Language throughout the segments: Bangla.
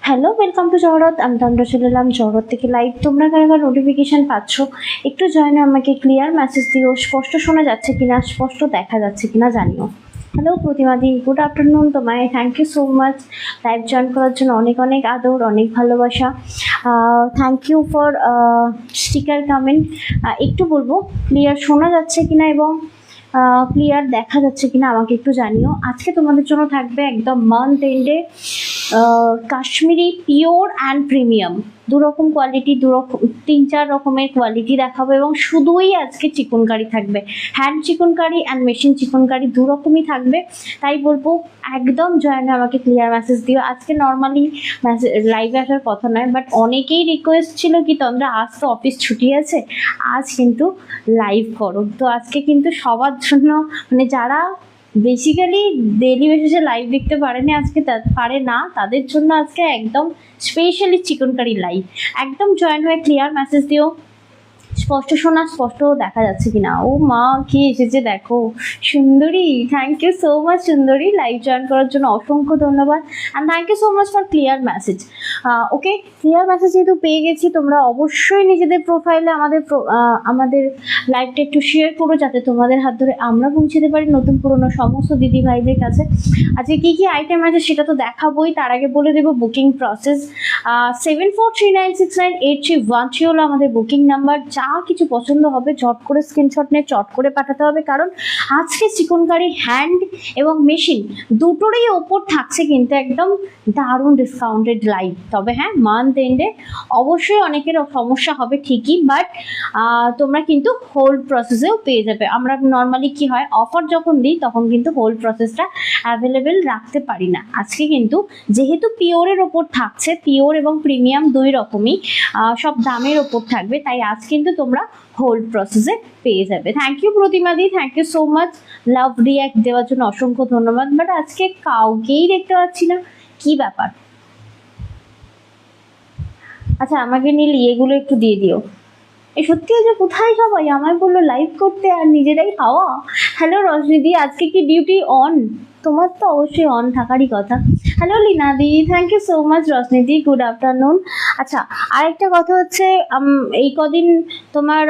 Hello, welcome to জহরত। আমি তন্দ্রা চলে এলাম জহরত থেকে লাইভ। তোমরা কার নোটিফিকেশন পাচ্ছ একটু জয়েন আমাকে ক্লিয়ার মেসেজ দিও। স্পষ্ট শোনা যাচ্ছে কিনা, স্পষ্ট দেখা যাচ্ছে কিনা জানিও। হ্যালো প্রতিমাদি, গুড আফটারনুন তোমায়। Thank you so much live join করার জন্য। অনেক অনেক আদর, অনেক ভালোবাসা। Thank you for sticker comment. একটু বলবো ক্লিয়ার শোনা যাচ্ছে কিনা এবং ক্লিয়ার দেখা যাচ্ছে কিনা আমাকে একটু জানিও। আজকে তোমাদের জন্য থাকবে একদম মান্থ এন্ডে কাশ্মীরি পিওর অ্যান্ড প্রিমিয়াম দুরকম কোয়ালিটি, তিন চার রকমের কোয়ালিটি দেখাবো এবং শুধুই আজকে চিকনকারি থাকবে। Hand chikankari and machine chikankari দুরকমই থাকবে। তাই বলবো একদম জয়েন আমাকে ক্লিয়ার মেসেজ দিও। আজকে নর্মালি লাইভে আসার কথা নয়, বাট অনেকেই রিকোয়েস্ট ছিল কি তন্দ্রা আজ তো অফিস ছুটি আছে, আজ কিন্তু লাইভ করো। তো আজকে কিন্তু সবার জন্য, মানে যারা বেসিক্যালি ডেলি বেসিসে লাইভ দেখতে পারেনি আজকে, পারে না, তাদের জন্য আজকে একদম স্পেশালি চিকনকারি লাইভ। একদম জয়েন হয়ে ক্লিয়ার মেসেজ দিও। স্পষ্ট শোনা, স্পষ্ট দেখা যাচ্ছে কিনা। ও মা, কি এসেছে দেখো, সুন্দরী। থ্যাংক ইউ সো মাচ সুন্দরী, লাইভ জয়েন করার জন্য অসংখ্য ধন্যবাদ। And thank you so much for clear message. Okay, clear message যেহেতু পেয়ে গেছি, তোমরা অবশ্যই নিজেদের প্রোফাইলে আমাদের লাইভটা একটু শেয়ার করো, যাতে তোমাদের হাত ধরে আমরা পৌঁছতে পারি নতুন পুরনো সমস্ত দিদি ভাইদের কাছে। আজকে কী কী আইটেম আছে সেটা তো দেখাবোই, তার আগে বলে দেবো বুকিং প্রসেস। 7439698313 হলো আমাদের বুকিং নাম্বার। যা কিছু পছন্দ হবে ঝট করে স্ক্রিনশট নিয়ে চট করে পাঠাতে হবে, কারণ আজকে চিকনকারি হ্যান্ড এবং মেশিন দুটোরই ওপর থাকছে কিন্তু একদম দারুণ ডিসকাউন্টেড লাইভ। তবে হ্যাঁ, মান্থ এন্ডে অবশ্যই অনেকের সমস্যা হবে ঠিকই, বাট তোমরা কিন্তু হোল্ড প্রসেসেও পেয়ে যাবে। আমরা নর্মালি কি হয়, অফার যখন দিই তখন কিন্তু হোল্ড প্রসেসটা অ্যাভেলেবেল রাখতে পারি না। আজকে কিন্তু যেহেতু পিওরের ওপর থাকছে, পিওর এবং প্রিমিয়াম দুই রকমই সব দামের ওপর থাকবে, তাই আজ কিন্তু তোমরা হোল্ড প্রসেসে পেয়ে যাবে। থ্যাংক ইউ প্রতিমাদি, thank you so much love react দেওয়ার জন্য অসংখ্য ধন্যবাদ। বাট আজকে কাউকেই দেখতে পাচ্ছি না, কি ব্যাপার? আচ্ছা, আমাকে নীল এগুলো একটু দিয়ে দিও। এই সত্যি যে কোথায় সবাই আমায় বললো লাইভ করতে আর নিজেরাই হাওয়া। হ্যালো রজনীদি, আজকে কি ডিউটি অন? তোমার তো অবশ্যই অন থাকারই কথা। হ্যালো লীনাদি, থ্যাংক ইউ সো মাচ রজনীদি, গুড আফটারনুন। আচ্ছা, আরেকটা কথা হচ্ছে, এই কদিন তোমার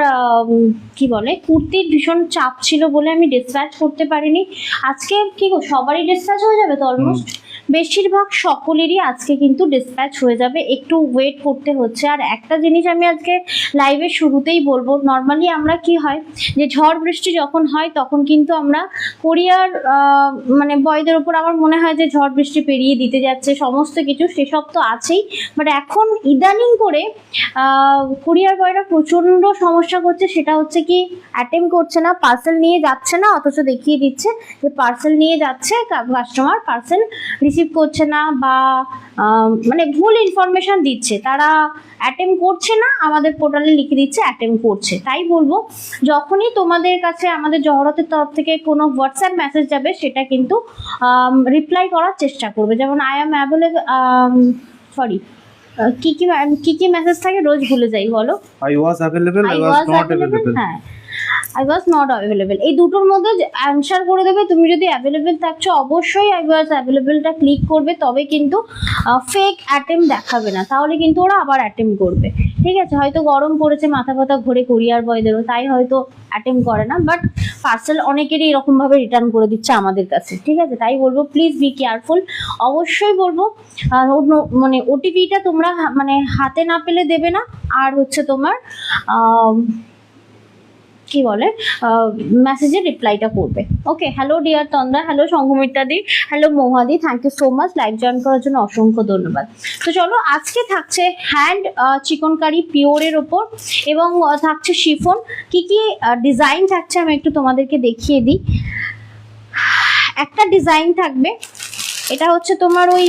কি বলে কুর্তির ভীষণ চাপ ছিল বলে আমি ডিসপ্যাচ করতে পারিনি। আজকে কি গো, সবারই ডিসপ্যাচ হয়ে যাবে তো অলমোস্ট, বেশিরভাগ সকলেরই আজকে কিন্তু ডিসপ্যাচ হয়ে যাবে। একটু ওয়েট করতে হচ্ছে। আর একটা জিনিস আমি আজকে লাইভের শুরুতেই বলবো, নর্মালি আমরা কি হয় যে ঝড় বৃষ্টি যখন হয় তখন কিন্তু আমরা কোরিয়ার মানে বয়দের ওপর আমার মনে হয় যে ঝড় বৃষ্টি পেরিয়ে দিতে যাচ্ছে সমস্ত কিছু, সেসব তো আছেই। বাট এখন ইদানিং করে কোরিয়ার বয়রা প্রচণ্ড সমস্যা করছে। সেটা হচ্ছে কি, অ্যাটেম্প করছে না, পার্সেল নিয়ে যাচ্ছে না, অথচ দেখিয়ে দিচ্ছে যে পার্সেল নিয়ে যাচ্ছে, কাস্টমার পার্সেল রিসিভ করছে না, বা মানে ভুল ইনফরমেশন দিচ্ছে। তারা অ্যাটেম্প করছে না, আমাদের পোর্টালে লিখে দিচ্ছে অ্যাটেম্প করছে। তাই বলবো, যখনই তোমাদের কাছে আমাদের জহরতের তরফ থেকে কোনো হোয়াটসঅ্যাপ মেসেজ যাবে, সেটা কিন্তু রিপ্লাই করার চেষ্টা করবে। যেমন আই অ্যাম অ্যাভেলেবল, সরি, কি কি মেসেজ থাকে রোজ ভুলে যাই, বলো। I was available, I was not available. হ্যাঁ, আই ওয়াজ নট অ্যাভেলেবেল, এই দুটোর মধ্যে অ্যান্সার করে দেবে। তুমি যদি অ্যাভেলেবেল থাকছো অবশ্যই আই ওয়াজ অ্যাভেলেবেলটা ক্লিক করবে, তবে কিন্তু ফেক অ্যাটেম্প দেখাবে না, তাহলে কিন্তু ওরা আবার অ্যাটেম্প করবে। ঠিক আছে, হয়তো গরম পড়েছে, মাথা ব্যথা ঘুরে কোরিয়ার বয়দেরও, তাই হয়তো অ্যাটেম্প করে না, বাট পার্সেল অনেকেরই এরকমভাবে রিটার্ন করে দিচ্ছে আমাদের কাছে। ঠিক আছে, তাই বলবো প্লিজ বি কেয়ারফুল। অবশ্যই বলবো মানে ওটিপিটা তোমরা মানে হাতে না পেলে দেবে না। আর হচ্ছে তোমার কি বলে মেসেজের রিপ্লাইটা করবে। Okay, hello dear Tandra, hello সংঘমিত্রাদি, হ্যালো মৌহাদি, thank you so much live join করার জন্য অসংখ্য ধন্যবাদ। তো চলো, আজকে থাকছে হ্যান্ড চিকনকারি পিওরের ওপর এবং থাকছে শিফন। কি কি ডিজাইন থাকছে আমি একটু তোমাদেরকে দেখিয়ে দিই। একটা ডিজাইন থাকবে, এটা হচ্ছে তোমার ওই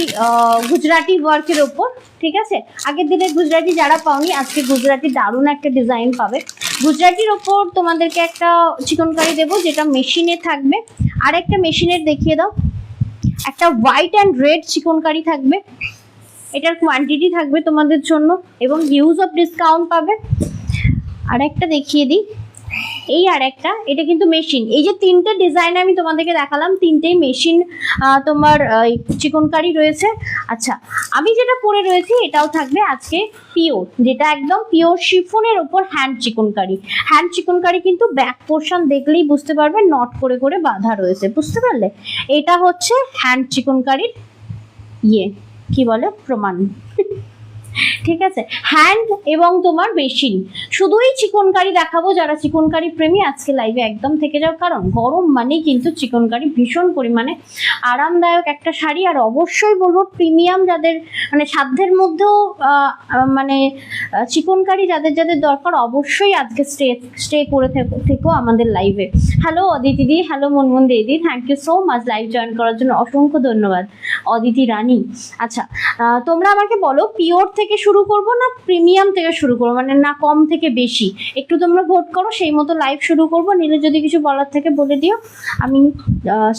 গুজরাটি ওয়ার্কের ওপর। ঠিক আছে, আগের দিনে গুজরাটি যারা পাওনি, আজকে গুজরাটি দারুণ একটা ডিজাইন পাবে। গুজরাটির ওপর তোমাদেরকে একটা চিকনকারি দেবো, যেটা মেশিনে থাকবে। আর একটা মেশিনের দেখিয়ে দাও, একটা হোয়াইট অ্যান্ড রেড চিকনকারি থাকবে। এটার কোয়ান্টিটি থাকবে তোমাদের জন্য এবং হিউজ অফ ডিসকাউন্ট পাবে। আর একটা দেখিয়ে দিই, এই আর একটা, এটা কিন্তু মেশিন। এই যে তিনটে ডিজাইন আমি তোমাদেরকে দেখালাম, তিনটেই মেশিন তোমার চিকনকারি রয়েছে। আচ্ছা, আমি যেটা পরে রয়েছি এটাও থাকবে আজকে পিওর, যেটা একদম পিওর শিফনের ওপর হ্যান্ড চিকনকারি। হ্যান্ড চিকনকারি কিন্তু ব্যাক পোর্শন দেখলেই বুঝতে পারবে নট করে করে বাঁধা রয়েছে, বুঝতে পারলে? এটা হচ্ছে হ্যান্ড চিকনকারির কি বলে প্রমাণ। ঠিক আছে, হ্যান্ড এবং তোমার বেসিন, শুধুই চিকনকারি দেখাবো। যারা চিকনকারি প্রেমী আজকে লাইভে একদম থেকে যাও, কারণ গরম মানেই কিন্তু চিকনকারি ভীষণ পরিমাণে আরামদায়ক একটা শাড়ি। আর অবশ্যই বলবো প্রিমিয়াম যাদের মানে সাধ্যের মধ্যেও মানে চিকনকারি যাদের যাদের দরকার, অবশ্যই আজকে স্টে করে থেকো আমাদের লাইভে। হ্যালো অদিতি দি, হ্যালো মনমন দিদি, thank you so much live join করার জন্য, অসংখ্য ধন্যবাদ অদিতি রানী। আচ্ছা, তোমরা আমাকে বলো পিওর থেকে শুরু করব না প্রিমিয়াম থেকে শুরু করবো, মানে না কম থেকে বেশি? একটু তোমরা ভোট করো, সেই মতো লাইভ শুরু করবো। নিলে যদি কিছু বলার থেকে বলে দিও, আমি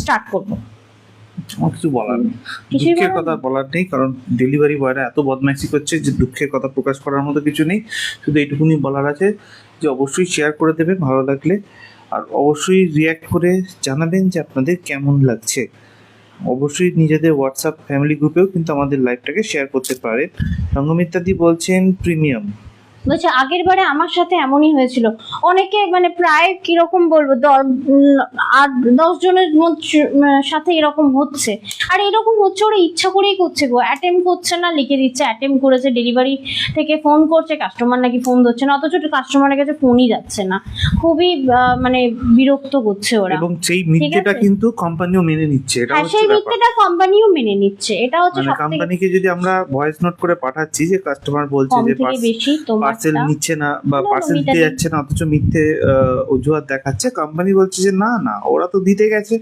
স্টার্ট করব। আমার কিছু বলার নেই, দুঃখের কথা বলার নেই, কারণ ডেলিভারি বয়রা এত বদমাইশি করছে যে দুঃখের কথা প্রকাশ করার মতো কিছু নেই। শুধু এইটুকুনি বলার আছে যে অবশ্যই শেয়ার করে দেবেন ভালো লাগলে, আর অবশ্যই রিয়্যাক্ট করে জানাবেন যে আপনাদের কেমন লাগছে। অবশ্যই নিজেদের হোয়াটসঅ্যাপ ফ্যামিলি গ্রুপেও কিন্তু আমাদের লাইভটাকে শেয়ার করতে পারেন। সঙ্গমিত্রাদি বলছেন প্রিমিয়াম। বলছে আগের বারে আমার সাথে এমনই হয়েছিল। অনেকে মানে প্রায় কিরকম বলবো 8-10 জনের সাথে এরকম হচ্ছে। আর এরকম হচ্ছে ওরা ইচ্ছা করেই করছে গো, অ্যাটেম্প করছে না, লিখে দিচ্ছে অ্যাটেম্প করেছে, ডেলিভারি থেকে ফোন করছে, কাস্টমার নাকি ফোন ধরছে না, অথচ কাস্টমারের কাছে ফোনই যাচ্ছে না। খুবই মানে বিরক্ত করছে ওরা। এবং সেই মিথ্যেটা কিন্তু কোম্পানিও মেনে নিচ্ছে, এটা হচ্ছে সেই মিথ্যেটা কোম্পানিও মেনে নিচ্ছে, এটা হচ্ছে মানে কোম্পানিকে যদি আমরা ভয়েস নোট করে পাঠাচ্ছি যে কাস্টমার বলছে যে পার্সেল নিচ্ছে না বা পার্সেল দিতে যাচ্ছে না, অথচ মিথ্যে অজুহাত দেখাচ্ছে, কোম্পানি বলছে যে না না ওরা তো দিতে গেছে।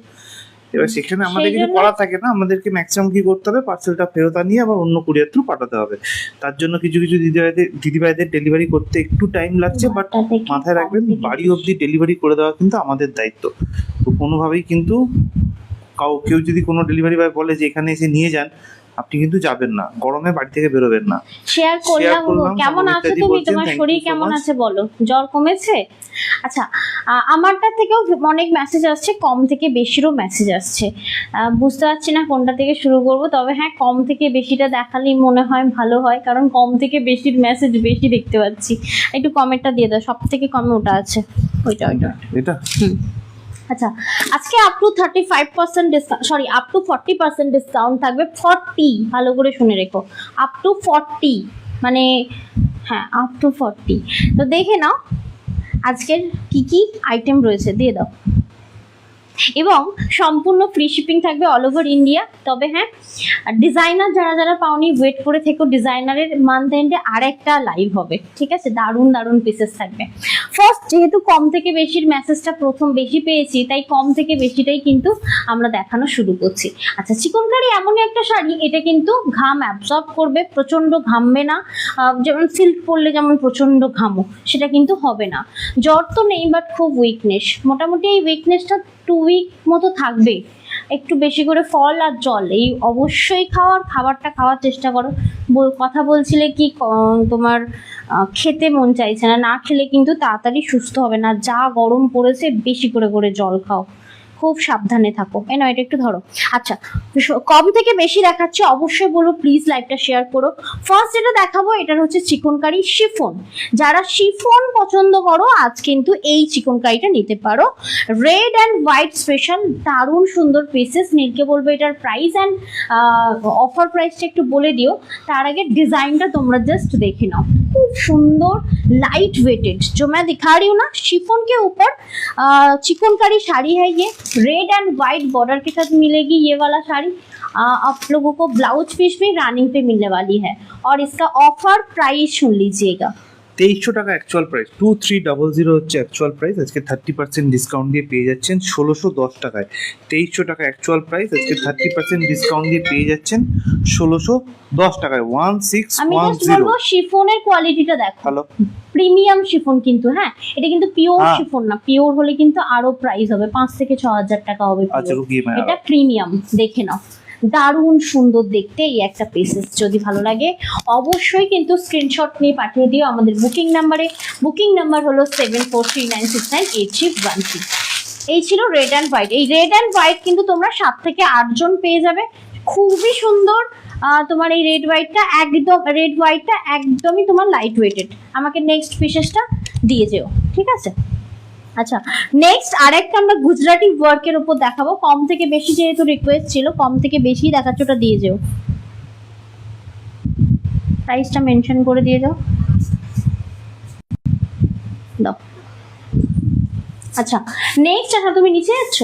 এবার সেখানে আমাদের কিছু করা থাকে না, আমাদেরকে ম্যাক্সিমাম কি করতে হবে, পার্সেলটা ফেরত আনিয়ে আবার অন্য কুরিয়ার থ্রু পাঠাতে হবে। তার জন্য কিছু কিছু দিদিভাইদের ডেলিভারি করতে একটু টাইম লাগছে, বাট মাথায় রাখবেন বাড়ি অবধি ডেলিভারি করে দেওয়া কিন্তু আমাদের দায়িত্ব। তো কোনোভাবেই কিন্তু কেউ যদি কোনো ডেলিভারি বয় বলে যে এখানে এসে নিয়ে যান, আপনি কিন্তু যাবেন না, গরমে বাড়ি থেকে বেরোবেন না। শেয়ার করলাম। কেমন আছো তুমি? তোমার শরীর কেমন আছে বলো? জ্বর কমেছে? আচ্ছা, আমারটা থেকেও অনেক মেসেজ আসছে, কম থেকে বেশিরও মেসেজ আসছে। বুঝতে পারছি না কোনটা থেকে শুরু করব, তবে হ্যাঁ কম থেকে বেশিটা দেখালেই মনে হয় ভালো হয়, কারণ কম থেকে বেশির মেসেজ বেশি দেখতে পাচ্ছি। একটু কমেন্টটা দিয়ে দাও, সব থেকে কমে ওটা আছে, ওইটা এটা। আচ্ছা, আজকে up to 35% discount, sorry up to 40% discount থাকবে। 40, ভালো করে শুনে রেখো, আপ টু 40, মানে হ্যাঁ আপ টু 40। তো দেখে নাও আজকের কি কি আইটেম রয়েছে, দিয়ে দাও। এবং সম্পূর্ণ ফ্রি শিপিং থাকবে অল ওভার ইন্ডিয়া। তবে হ্যাঁ, ডিজাইনার যারা যারা পাওনি ওয়েট করে থেকো, ডিজাইনারের মান্থ এন্ডে আরেকটা লাইভ হবে, ঠিক আছে? দারুণ দারুণ পিসেস থাকবে। ফার্স্ট যেহেতু কম থেকে বেশির মেসেজটা প্রথম বেশি পেয়েছি, তাই কম থেকে বেশিটাই কিন্তু আমরা দেখানো শুরু করছি। আচ্ছা, চিকনকারি এমনই একটা শাড়ি, এটা কিন্তু ঘাম অ্যাবজর্ব করবে, প্রচণ্ড ঘামবে না। যেমন সিল্ক পরলে যেমন প্রচণ্ড ঘামো, সেটা কিন্তু হবে না। জ্বর তো নেই, বাট খুব উইকনেস, মোটামুটি এই উইকনেসটা 2 উইক মতো থাকবে। একটু বেশি করে ফল আর জল এই অবশ্যই খাবারটা খাওয়ার চেষ্টা করো। কথা বলছিলে কি তোমার খেতে মন চাইছে না, না খেলে কিন্তু তাড়াতাড়ি সুস্থ হবে না। যা গরম পড়েছে, বেশি করে করে জল খাও, খুব সাবধানে থাকো। না এটা একটু ধরো। আচ্ছা, কম থেকে বেশি দেখাচ্ছি, অবশ্যই বলবো প্লিজ লাইভটা শেয়ার করো। ফার্স্ট যেটা দেখাবো এটার হচ্ছে চিকনকারি শিফন। যারা শিফন পছন্দ করো আজ কিন্তু এই চিকনকারিটা নিতে পারো। রেড অ্যান্ড হোয়াইট স্পেশাল, দারুণ সুন্দর পিসেস। নীলকে বলবো এটার প্রাইস অ্যান্ড অফার প্রাইসটা একটু বলে দিও। তার আগে ডিজাইনটা তোমরা জাস্ট দেখে নাও, खूब सुंदर लाइट वेटेड, जो मैं दिखा रही हूँ ना, शिफॉन के ऊपर चिकनकारी साड़ी है ये, रेड एंड व्हाइट बॉर्डर के साथ मिलेगी ये वाला साड़ी। आप लोगों को ब्लाउज पीस भी रनिंग पे मिलने वाली है। और इसका ऑफर प्राइस सुन लीजिएगा, 2300 টাকা অ্যাকচুয়াল প্রাইস, 2300 হচ্ছে অ্যাকচুয়াল প্রাইস। আজকে 30% ডিসকাউন্ট দিয়ে পেয়ে যাচ্ছেন 1610 টাকায়। 2300 টাকা অ্যাকচুয়াল প্রাইস, আজকে 30% ডিসকাউন্ট দিয়ে পেয়ে যাচ্ছেন 1610 টাকায়। 1610। আমি জাস্ট বলবো শিফনের কোয়ালিটিটা দেখো, হ্যালো প্রিমিয়াম শিফন কিন্তু, হ্যাঁ এটা কিন্তু পিওর শিফন না, পিওর হলে কিন্তু আরো প্রাইস হবে 5 থেকে 6000 টাকা হবে। আচ্ছা এটা প্রিমিয়াম, দেখে নাও, দারুণ সুন্দর দেখতে এই একটা পিসেস। যদি ভালো লাগে অবশ্যই কিন্তু স্ক্রিনশট নিয়ে পাঠিয়ে দিও আমাদের বুকিং নাম্বারে। বুকিং নাম্বার হলো 7439698313। এই ছিল রেড অ্যান্ড হোয়াইট। এই রেড অ্যান্ড হোয়াইট কিন্তু তোমরা 7 থেকে 8 জন পেয়ে যাবে। খুবই সুন্দর তোমার এই রেড হোয়াইটটা একদমই তোমার লাইট ওয়েটেড। আমাকে নেক্সট পিসেসটা দিয়ে যেও, ঠিক আছে? আচ্ছা, নেক্সট আরেকটা আমরা গুজরাটি ওয়ার্কের উপর দেখাবো। কম থেকে বেশি যেহেতু রিকোয়েস্ট ছিল, কম থেকে বেশি দেখাচ্ছ, ওটা দিয়ে যেও। প্রাইসটা মেনশন করে দিয়ে যাও, দাও। আচ্ছা, নেক্সট আচ্ছা তুমি নিচে যাচ্ছ,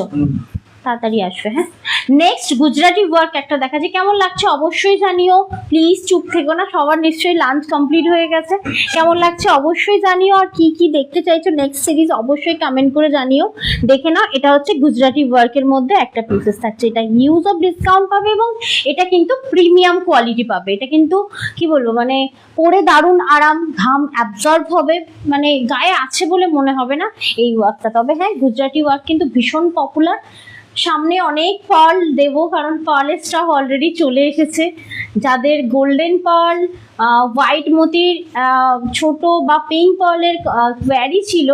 তাড়াতাড়ি আসবে। হ্যাঁ, নেক্সট গুজরাটি ওয়ার্ক একটা দেখা যায়, কেমন লাগছে অবশ্যই জানিও। প্লিজ চুপ থেকো না, সবার নিশ্চয়ই লাঞ্চ কমপ্লিট হয়ে গেছে। কেমন লাগছে অবশ্যই জানিও, আর কি কি দেখতে চাইছো নেক্সট সিরিজ অবশ্যই কমেন্ট করে জানিও। দেখে নাও, এটা হচ্ছে গুজরাটি ওয়ার্কের মধ্যে একটা পিসেস থাকছে। এটা ইউজ অফ ডিসকাউন্ট পাবে এবং এটা কিন্তু প্রিমিয়াম কোয়ালিটি পাবে। এটা কিন্তু কি বলবো, মানে পরে দারুণ আরাম, ঘাম অ্যাবজর্ব হবে, মানে গায়ে আছে বলে মনে হবে না এই ওয়ার্কটা। তবে হ্যাঁ, গুজরাটি ওয়ার্ক কিন্তু ভীষণ পপুলার। সামনে অনেক পার্ল দেবো, কারণ পার্লের স্টক অলরেডি চলে এসেছে। যাদের গোল্ডেন পার্ল, হোয়াইট মতির ছোট বা পিঙ্ক পার্লের কোয়ারি ছিল,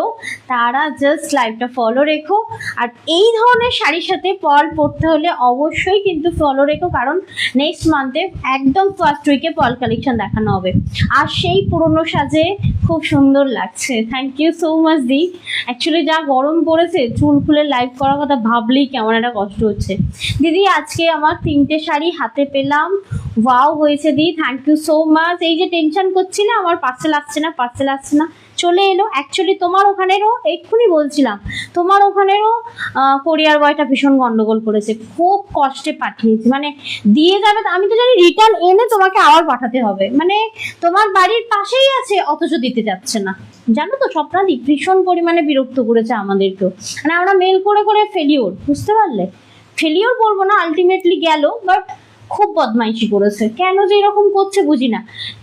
তারা জাস্ট লাইভটা ফলো রেখো। আর এই ধরনের শাড়ির সাথে পার্ল পরতে হলে অবশ্যই কিন্তু ফলো রেখো, কারণ নেক্সট মান্থে একদম ফার্স্ট উইকে পার্ল কালেকশন দেখানো হবে। আর সেই পুরনো সাজে খুব সুন্দর লাগছে। থ্যাংক ইউ সো মাচ দি। অ্যাকচুয়ালি যা গরম পড়েছে, চুল খুলে লাইভ করার কথা ভাবলেই কেমন একটা কষ্ট হচ্ছে। দিদি আজকে আমার 3টে শাড়ি হাতে পেলাম, ওয়াও হয়েছে দি, থ্যাংক ইউ সো মাচ। এই যে টেনশন করছিলে আমার পার্সেল আসছে না, চলে এলো। অ্যাকচুয়ালি তোমার ওখানেরও এক্ষুনি বলছিলাম, তোমার ওখানেরও কোরিয়ার বয়টা ভীষণ গন্ডগোল করেছে, খুব কষ্টে পাঠিয়েছে। মানে দিয়ে যাবে, আমি তো জানি রিটার্ন এনে তোমাকে আবার পাঠাতে হবে, মানে তোমার বাড়ির পাশেই আছে অথচ দিতে যাচ্ছে না। জানো তো স্বপ্নাদি ভীষণ পরিমাণে বিরক্ত করেছে আমাদেরকেও, মানে আমরা মেল করে করে ফেলিওর, বুঝতে পারলে? ফেলিওর বলবো না, আলটিমেটলি গেল, বাট খুব বদমাইশি করেছে। কেন যে এরকম করছে বুঝি না।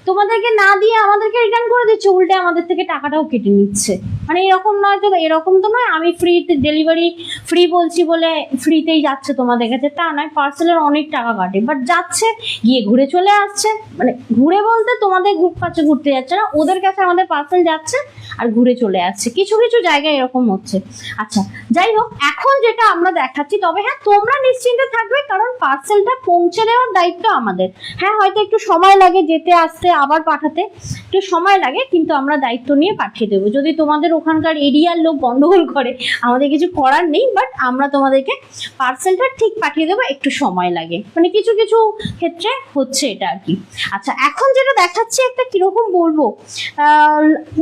তোমাদেরকে না দিয়ে আমাদেরকে রিটার্ন করে দিচ্ছে, উল্টে আমাদের থেকে টাকাটাও কেটে নিচ্ছে। মানে এরকম নয় তো, এরকম তো নয় আমি ফ্রিতে ডেলিভারি ফ্রি বলছি বলে ফ্রিতেই যাচ্ছে তোমাদের কাছে, তা নয়। পার্সেলের অনেক টাকা কাটে, বাট যাচ্ছে, গিয়ে ঘুরে চলে আসছে। মানে ঘুরে বলতে তোমাদের কাছে ঘুরতে যাচ্ছে না, ওদের কাছে আমাদের পার্সেল যাচ্ছে আর ঘুরে চলে আসছে। কিছু কিছু জায়গায় এরকম হচ্ছে। আচ্ছা যাই হোক, এখন যেটা আমরা দেখাচ্ছি, তবে হ্যাঁ তোমরা নিশ্চিন্তে থাকবে, কারণ পার্সেলটা পৌঁছে দেওয়ার দায়িত্ব আমাদের। হ্যাঁ হয়তো একটু সময় লাগে যেতে আসতে, আবার পাঠাতে একটু সময় লাগে, কিন্তু আমরা দায়িত্ব নিয়ে পাঠিয়ে দেবো। যদি তোমাদের ওখানকার এরিয়ার লোক গন্ডগোল করে, আমাদের কিছু করার নেই, বাট আমরা তোমাদেরকে পার্সেলটা ঠিক পাঠিয়ে দেবো, একটু সময় লাগে, মানে কিছু কিছু ক্ষেত্রে হচ্ছে এটা আর কি। আচ্ছা এখন যেটা দেখাচ্ছি একটা কিরকম বলবো,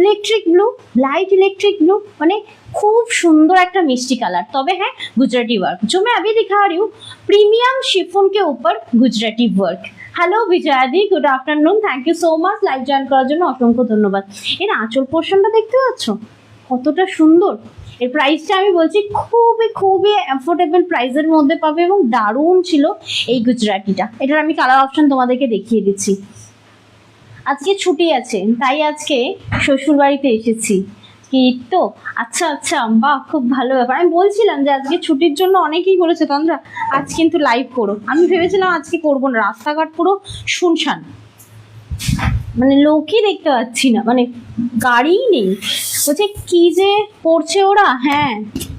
electric blue, light electric blue, মানে खूब सुंदर एक मिष्टी कलर। तबे है गुजराती वर्क जो मैं अभी दिखा रही हूँ, प्रीमियम शिफॉन के ऊपर Gujarati work. Hello Vijaya the, good afternoon, thank you so माच लाइव जॉइन करार जोन्नो असंख्य धन्यवाद। एर आँचल पोर्शनटा देखते पाচ্ছো কতটা সুন্দর। এর প্রাইসটা আমি বলছি খুবই খুবই অ্যাফোর্ডেবল প্রাইসের মধ্যে পাবে এবং দারুণ ছিল এই গুজরাটিটা। এটার আমি কালার অপশন তোমাদেরকে দেখিয়ে দিচ্ছি। আজকে ছুটি আছে তাই আজকে শ্বশুর বাড়িতে এসেছি। কি তো আচ্ছা আচ্ছা, বাহ খুব ভালো ব্যাপার। আমি বলছিলাম যে আজকে ছুটির জন্য অনেকেই বলেছে তন্দ্রা আজ কিন্তু লাইভ করো, আমি ভেবেছিলাম আজকে করবো না, রাস্তাঘাট পুরো শুনশান, মানে লোকই দেখতে পাচ্ছি না, মানে গাড়িই নেই। বলছে কি যে করছে ওরা, হ্যাঁ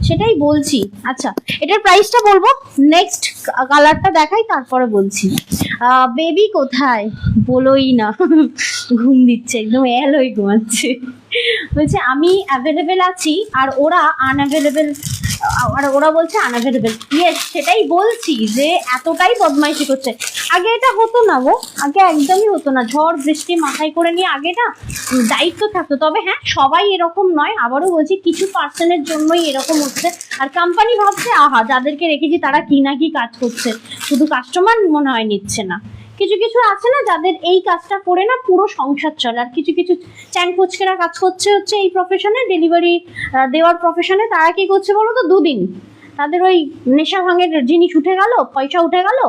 সেটাই বলছি। আচ্ছা এটার প্রাইসটা বলবো, নেক্সট কালারটা দেখাই তারপরে বলছি। বেবি কোথায় বলোই না, ঘুম দিচ্ছে একদম এল হয়ে ঘুমাচ্ছে। বলছে আমি অ্যাভেলেবেল আছি আর ওরা আনঅ্যাভেলেবেল, আর ওরা বলছে আনঅ্যাভেলেবেল। ইয়েস সেটাই বলছি যে এতটাই বদমাইশি করছে। আগে এটা হতো না গো, আগে একদমই হতো না, ঝড় বৃষ্টি মাথায় করে নিয়ে আগে না দায়িত্ব থাকতো। তবে হ্যাঁ সবাই এরকম নয়, আবারও বলছি কিছু পার্সনের জন্যই এরকম হচ্ছে। আর কোম্পানি ভাবছে আহা যাদেরকে রেখেছি তারা কি না কি কাজ করছে, শুধু কাস্টমার মনে হয় নিচ্ছে না। কিছু কিছু আছে না যাদের এই কাজটা করে না পুরো সংসার চলে, আর কিছু কিছু চ্যাংপোচকেরা কাজ করছে হচ্ছে এই প্রফেশনে, ডেলিভারি দেওয়ার প্রফেশনে। তারা কি করছে বলো তো, দুদিন তাদের ওই নেশা ভাঙের জিনিস উঠে গেল, পয়সা উঠে গেল,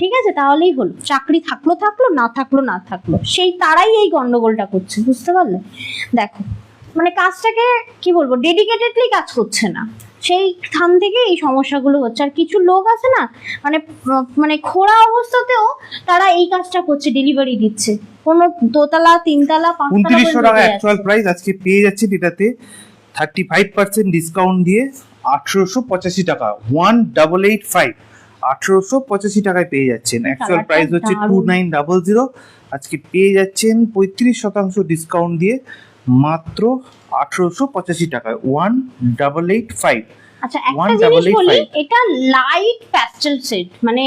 ঠিক আছে তাহলেই হলো, চাকরি থাকলো থাকলো না থাকলো না থাকলো, সেই তারাই এই গন্ডগোলটা করছে, বুঝতে পারলে? দেখো মানে কাজটাকে কি বলবো, ডেডিকেটেডলি কাজ করছে না, সেই স্থান থেকে এই সমস্যাগুলো হচ্ছে। আর কিছু লোক আছে না মানে মানে খোড়া অবস্থাতেও তারা এই কাজটা করছে, ডেলিভারি দিচ্ছে, কোনো দোতলা তিনতলা পাঁচতলা। 2900 টাকা অ্যাকচুয়াল প্রাইস, আজকে পেয়ে যাচ্ছে এটাতে 35% ডিসকাউন্ট দিয়ে 1885 টাকা, 1885। 1885 টাকায় পেয়ে যাচ্ছেন। অ্যাকচুয়াল প্রাইস হচ্ছে 2900, আজকে পেয়ে যাচ্ছেন 35% ডিসকাউন্ট দিয়ে মাত্র 1885 টাকায় 1885। আচ্ছা একটা জিনিস বলি, এটা লাইট প্যাস্টেল শেড, মানে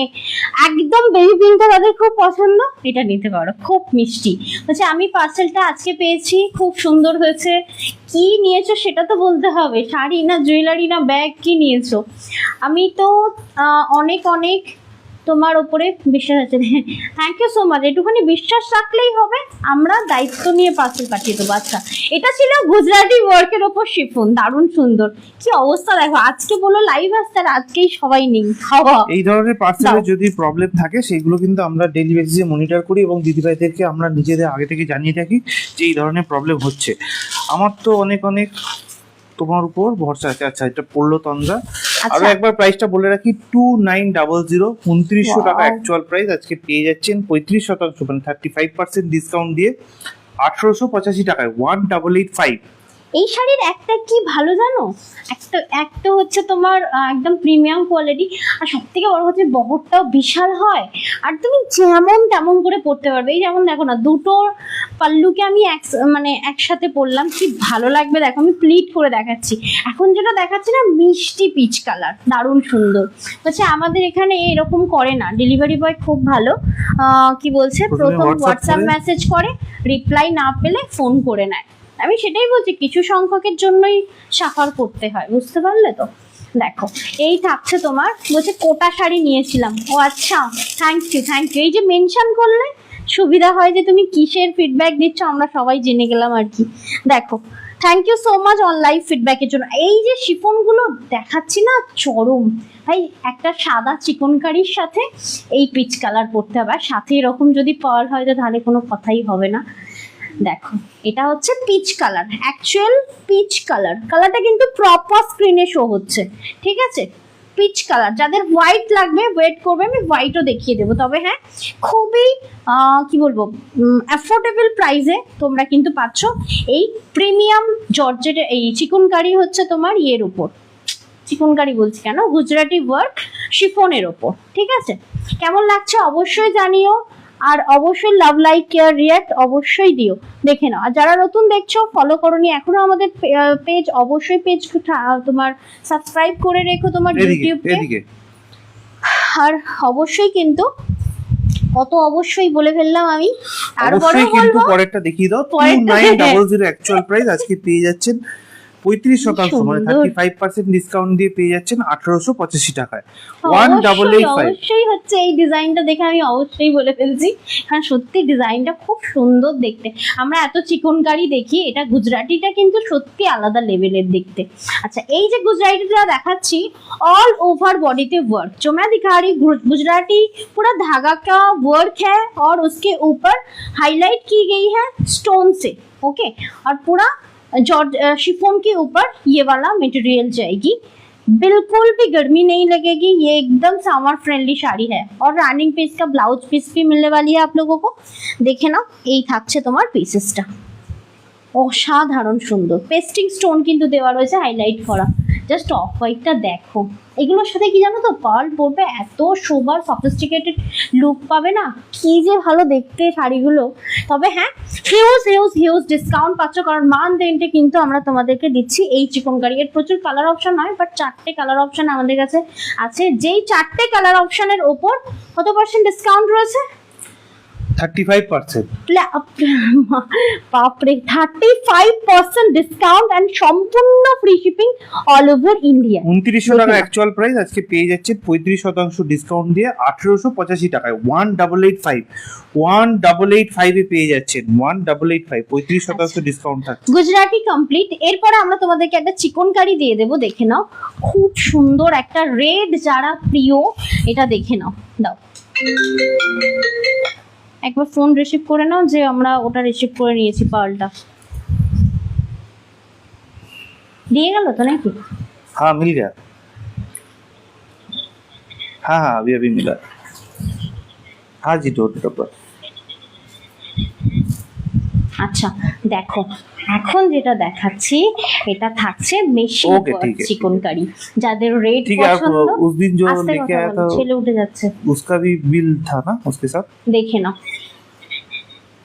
একদম বেবি পিঙ্কটা তাদের খুব পছন্দ, এটা নিতে পারো, খুব মিষ্টি হচ্ছে। আমি পার্সেলটা আজকে পেয়েছি, খুব সুন্দর হয়েছে। কি নিয়েছো সেটা তো বলতে হবে, শাড়ি না জুয়েলারি না ব্যাগ, কি নিয়েছো? আমি তো অনেক অনেক তোমার উপরে বিশ্বাস আছে। থ্যাংক ইউ সো মাচ, একটুখানি বিশ্বাস রাখলেই হবে, আমরা দায়িত্ব নিয়ে পার্সেল পাঠিয়ে দেবো। আচ্ছা এটা ছিল গুজরাটি ওয়ার্কের ওপর শিফন, দারুণ সুন্দর। কি অবস্থা দেখো, আজকে বলো লাইভ আসতে আর আজকেই সবাই নেই খাওয়া। এই ধরনের পার্সেলে যদি প্রবলেম থাকে সেগুলো কিন্তু আমরা ডেইলি বেসিসে মনিটর করি এবং দিদিভাইদেরকে আমরা নিজেদের আগে থেকে জানিয়ে থাকি যে এই ধরনের প্রবলেম হচ্ছে। আমার তো অনেক অনেক তোমার উপর ভরসা আছে। আচ্ছা এটা পড়লো তন্দ্রা, আরো একবার প্রাইসটা বলে রাখি, 2900, 2900 টাকা অ্যাকচুয়াল প্রাইস, আজকে পেয়ে যাচ্ছেন 35% মানে 35% ডিসকাউন্ট দিয়ে 1885 টাকায় 1885। এই শাড়ির একটা কি ভালো জানো, একটা হচ্ছে তোমার একদম প্রিমিয়াম কোয়ালিটি, আর সব থেকে বড় হচ্ছে বহরটাও বিশাল হয়, আর তুমি যেমন তেমন করে পরতে পারবে। এই যেমন দেখো না, দুটো পাল্লুকে আমি মানে একসাথে পরলাম, কি ভালো লাগবে দেখো। আমি প্লিট করে দেখাচ্ছি, এখন যেটা দেখাচ্ছি না মিষ্টি পিচ কালার, দারুণ সুন্দর হচ্ছে। আমাদের এখানে এরকম করে না, ডেলিভারি বয় খুব ভালো। কি বলছে, প্রথম হোয়াটসঅ্যাপ মেসেজ করে, রিপ্লাই না পেলে ফোন করে নেয়। আমি সেটাই বলছি, কিছু সংখ্যকের জন্যই সাফার করতে হয়, বুঝতে পারলে তো। দেখো এই থাকছে তোমার, বলছে কোটা শাড়ি নিয়েছিলাম। ও আচ্ছা, থ্যাংক ইউ থ্যাংক ইউ। এই যে মেনশন করলে সুবিধা হয় যে তুমি কিসের ফিডব্যাক দিচ্ছ, আমরা সবাই জেনে গেলাম আর কি। দেখো thank you so much on live ফিডব্যাকের জন্য। এই যে শিফনগুলো দেখাচ্ছি না, চরম ভাই, একটা সাদা চিকনকারির সাথে এই পিচ কালার পরতে হবে, আর সাথে এরকম যদি পার্ল হয় তাহলে কোনো কথাই হবে না। দেখো এটা হচ্ছে peach colour, actual peach colour, কালারটা কিন্তু প্রপার স্ক্রিনে শো হচ্ছে, ঠিক আছে। পিচ কালার, যাদের হোয়াইট লাগবে ওয়েট করবে, আমি হোয়াইটও দেখিয়ে দেবো। তবে হ্যাঁ, খুবই কি বলবো, অ্যাফোর্ডেবল প্রাইসে তোমরা কিন্তু পাচ্ছ এই প্রিমিয়াম জর্জেট, এই চিকনকারি হচ্ছে তোমার ইয়ের উপর, চিকনকারি বলছি কেন, গুজরাটি ওয়ার্ক শিফনের ওপর, ঠিক আছে। কেমন লাগছে অবশ্যই জানিও, আর অবশ্যই লাভ লাইক কেয়ার রিয়াক্ট অবশ্যই দিও, দেখে নাও। আর যারা নতুন দেখছো, ফলো করোনি এখনো আমাদের পেজ, অবশ্যই পেজ তোমার সাবস্ক্রাইব করে রেখো তোমার ইউটিউবে। আর অবশ্যই কিন্তু কত অবশ্যই বলে ফেললাম আমি, আর বড় বলবো, পরেরটা দেখিয়ে দাও। 2900 অ্যাকচুয়াল প্রাইস, আজকে পেয়ে যাচ্ছেন 35% মানে 35% ডিসকাউন্ট দিয়ে পেয়ে যাচ্ছেন 1885 টাকায় 1885। অবশ্যই হচ্ছে এই ডিজাইনটা দেখে আমি অবশ্যই বলে ফেলছি, কারণ সত্যি ডিজাইনটা খুব সুন্দর দেখতে। আমরা এত চিকনকারি দেখি, এটা গুজরাটিটা কিন্তু সত্যি আলাদা লেভেলের দেখতে। আচ্ছা এই যে গুজরাটিটা দেখাচ্ছি, ऑल ओवर बॉडी पे वर्क, जो मैं दिखा रही गुजराती पूरा धागा का वर्क है और उसके ऊपर हाईलाइट की गई है स्टोन से, ओके। और पूरा जॉर्ज शिफॉन के ऊपर ये वाला मटेरियल जाएगी, बिल्कुल भी गर्मी नहीं लगेगी, ये एकदम समर फ्रेंडली साड़ी है। और रनिंग पीस का ब्लाउज पीस भी मिलने वाली है आप लोगों को, देखे ना এই থাকছে তোমার পিসেসটা, অসাধারণ সুন্দর। পেস্টিং স্টোন কিন্তু দেওয়া রয়েছে হাইলাইট করা, জাস্ট অফ হোয়াইটটা দেখো। এগুলোর সাথে কি জানো তো, পার্ল পরবে, এত সোবার সফিস্টিকেটেড লুক পাবে না, কি যে ভালো দেখতে শাড়িগুলো। তবে হ্যাঁ, হিউজ হিউজ হিউজ ডিসকাউন্ট পাচ্ছ, কারণ মান্থ এন্ডে কিন্তু আমরা তোমাদেরকে দিচ্ছি এই চিকনকারি। এর প্রচুর কালার অপশন হয়, বাট 4টে কালার অপশন আমাদের কাছে আছে, যেই 4টে কালার অপশনের ওপর কত পার্সেন্ট ডিসকাউন্ট রয়েছে? 35%। বাপরে, 35% ডিসকাউন্ট এন্ড সম্পূর্ণ free shipping all over India. 2900 টাকা অ্যাকচুয়াল প্রাইস, আজকে পেয়ে যাচ্ছে 35% ডিসকাউন্ট দিয়ে 1885 টাকায় 1885। 1885 এ পেয়ে যাচ্ছেন 1885, 35% ডিসকাউন্ট থাকছে। গুজরাটি কমপ্লিট। এরপরে আমরা তোমাদেরকে একটা চিকনকারি দিয়ে দেবো, দেখে নাও, খুব সুন্দর একটা রেড, যারা প্রিয় এটা দেখে নাও। দাও একবার ফোন রিসিভ করে নাও, যে আমরা ওটা রিসিভ করে নিয়েছি, পার্লটা দিয়ে গেল তো নাকি? हाँ मिल गया, हाँ हाँ अभी मिला, हाँ जी डोर पर। আচ্ছা দেখো, এখন যেটা দেখাচ্ছি এটা থাকছে মেশিন ओके ठीक है চিকনকারি, যাদের রেড ठीक है आप পছন্দ। उस दिन जो আস্তে लेके কথা आया বলো, था ছেলে উঠে যাচ্ছে, उसका भी बिल था ना उसके साथ দেখে নাও।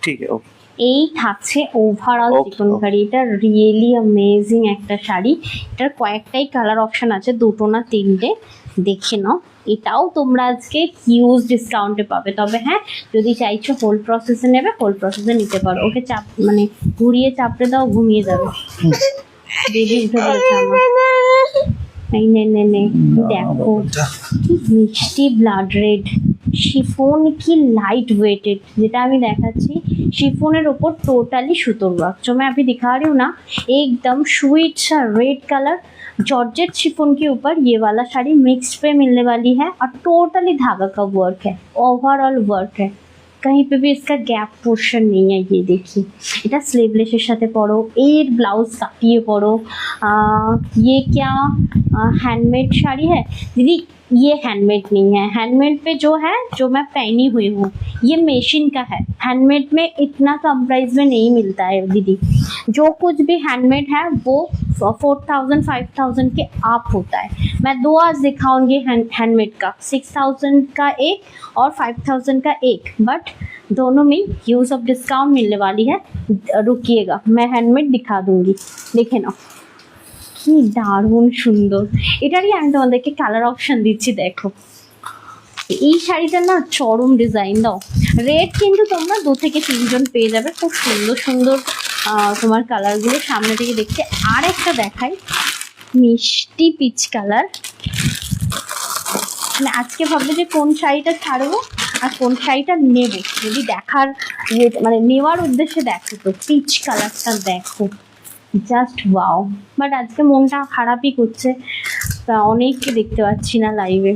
ठीक है ओके এই থাকছে ওভারঅল Okay, চিকনকারি, এটা রিয়েলি অ্যামেজিং একটা শাড়ি। এটার কয়েকটাই কালার অপশন আছে, দুটো না তিনটে, দেখে নাও। এটাও তোমরা আজকে হিউজ ডিসকাউন্টে পাবে। তবে হ্যাঁ, যদি চাইছো হোল প্রসেসে নেবে, হোল প্রসেসে নিতে পারো। ওকে চাপ মানে ঘুরিয়ে চাপড়ে দাও, ঘুমিয়ে যাবে। বেবি উঠে পড়েছে আমার। এই নে নে নে, দেখো কি মিষ্টি ব্লাড রেড শিফন, কি লাइट वेटेड, যেটা আমি দেখাচ্ছি शिफोनेर ऊपर टोटली सुतोर वर्क। जो मैं अभी दिखा रही हूँ ना, एकदम स्वीट सा रेड कलर जॉर्जेट शिफोन के ऊपर ये वाला साड़ी मिक्स पे मिलने वाली है और टोटली धागा का वर्क है, ओवरऑल वर्क है, कहीं पे भी इसका गैप पोर्शन नहीं है। ये देखिए, এটা স্লিভলেসের সাথে পরো, এর ব্লাউজ কাটিয়ে পরো। ये क्या हैंडमेड साड़ी है दीदी? ये हैंडमेड नहीं है, हैंडमेड पे जो है जो मैं पहनी हुई हूँ ये मशीन का है। हैंडमेड में इतना कम प्राइस में नहीं मिलता है दीदी। जो कुछ भी हैंडमेड है वो 4000 5000 के आप होता है। मैं दो आज दिखाऊंगी हैंडमेड का, 6000 का एक और 5000 का एक, बट दोनों में यूज ऑफ डिस्काउंट मिलने वाली है। रुकिएगा, मैं हैंडमेड दिखा दूंगी, देखे ना কি দারুণ সুন্দর। এটারই আমি তোমাদেরকে কালার অপশন দিচ্ছি, দেখো। এই শাড়িটা না চরম ডিজাইন দাও। রেড কিন্তু তোমরা 2 থেকে 3 জন পেয়ে যাবে, খুব সুন্দর সুন্দর তোমার কালারগুলো সামনে থেকে দেখতে। আর একটা দেখাই, মিষ্টি পিচ কালার। মানে আজকে ভাববে যে কোন শাড়িটা ছাড়বো আর কোন শাড়িটা নেবো, যদি দেখার মানে নেওয়ার উদ্দেশ্যে দেখো তো পিচ কালারটা দেখো, জাস্ট ওয়াও। বাট আজকে মনটা খারাপই করছে, তা অনেককে দেখতে পাচ্ছি না লাইভে।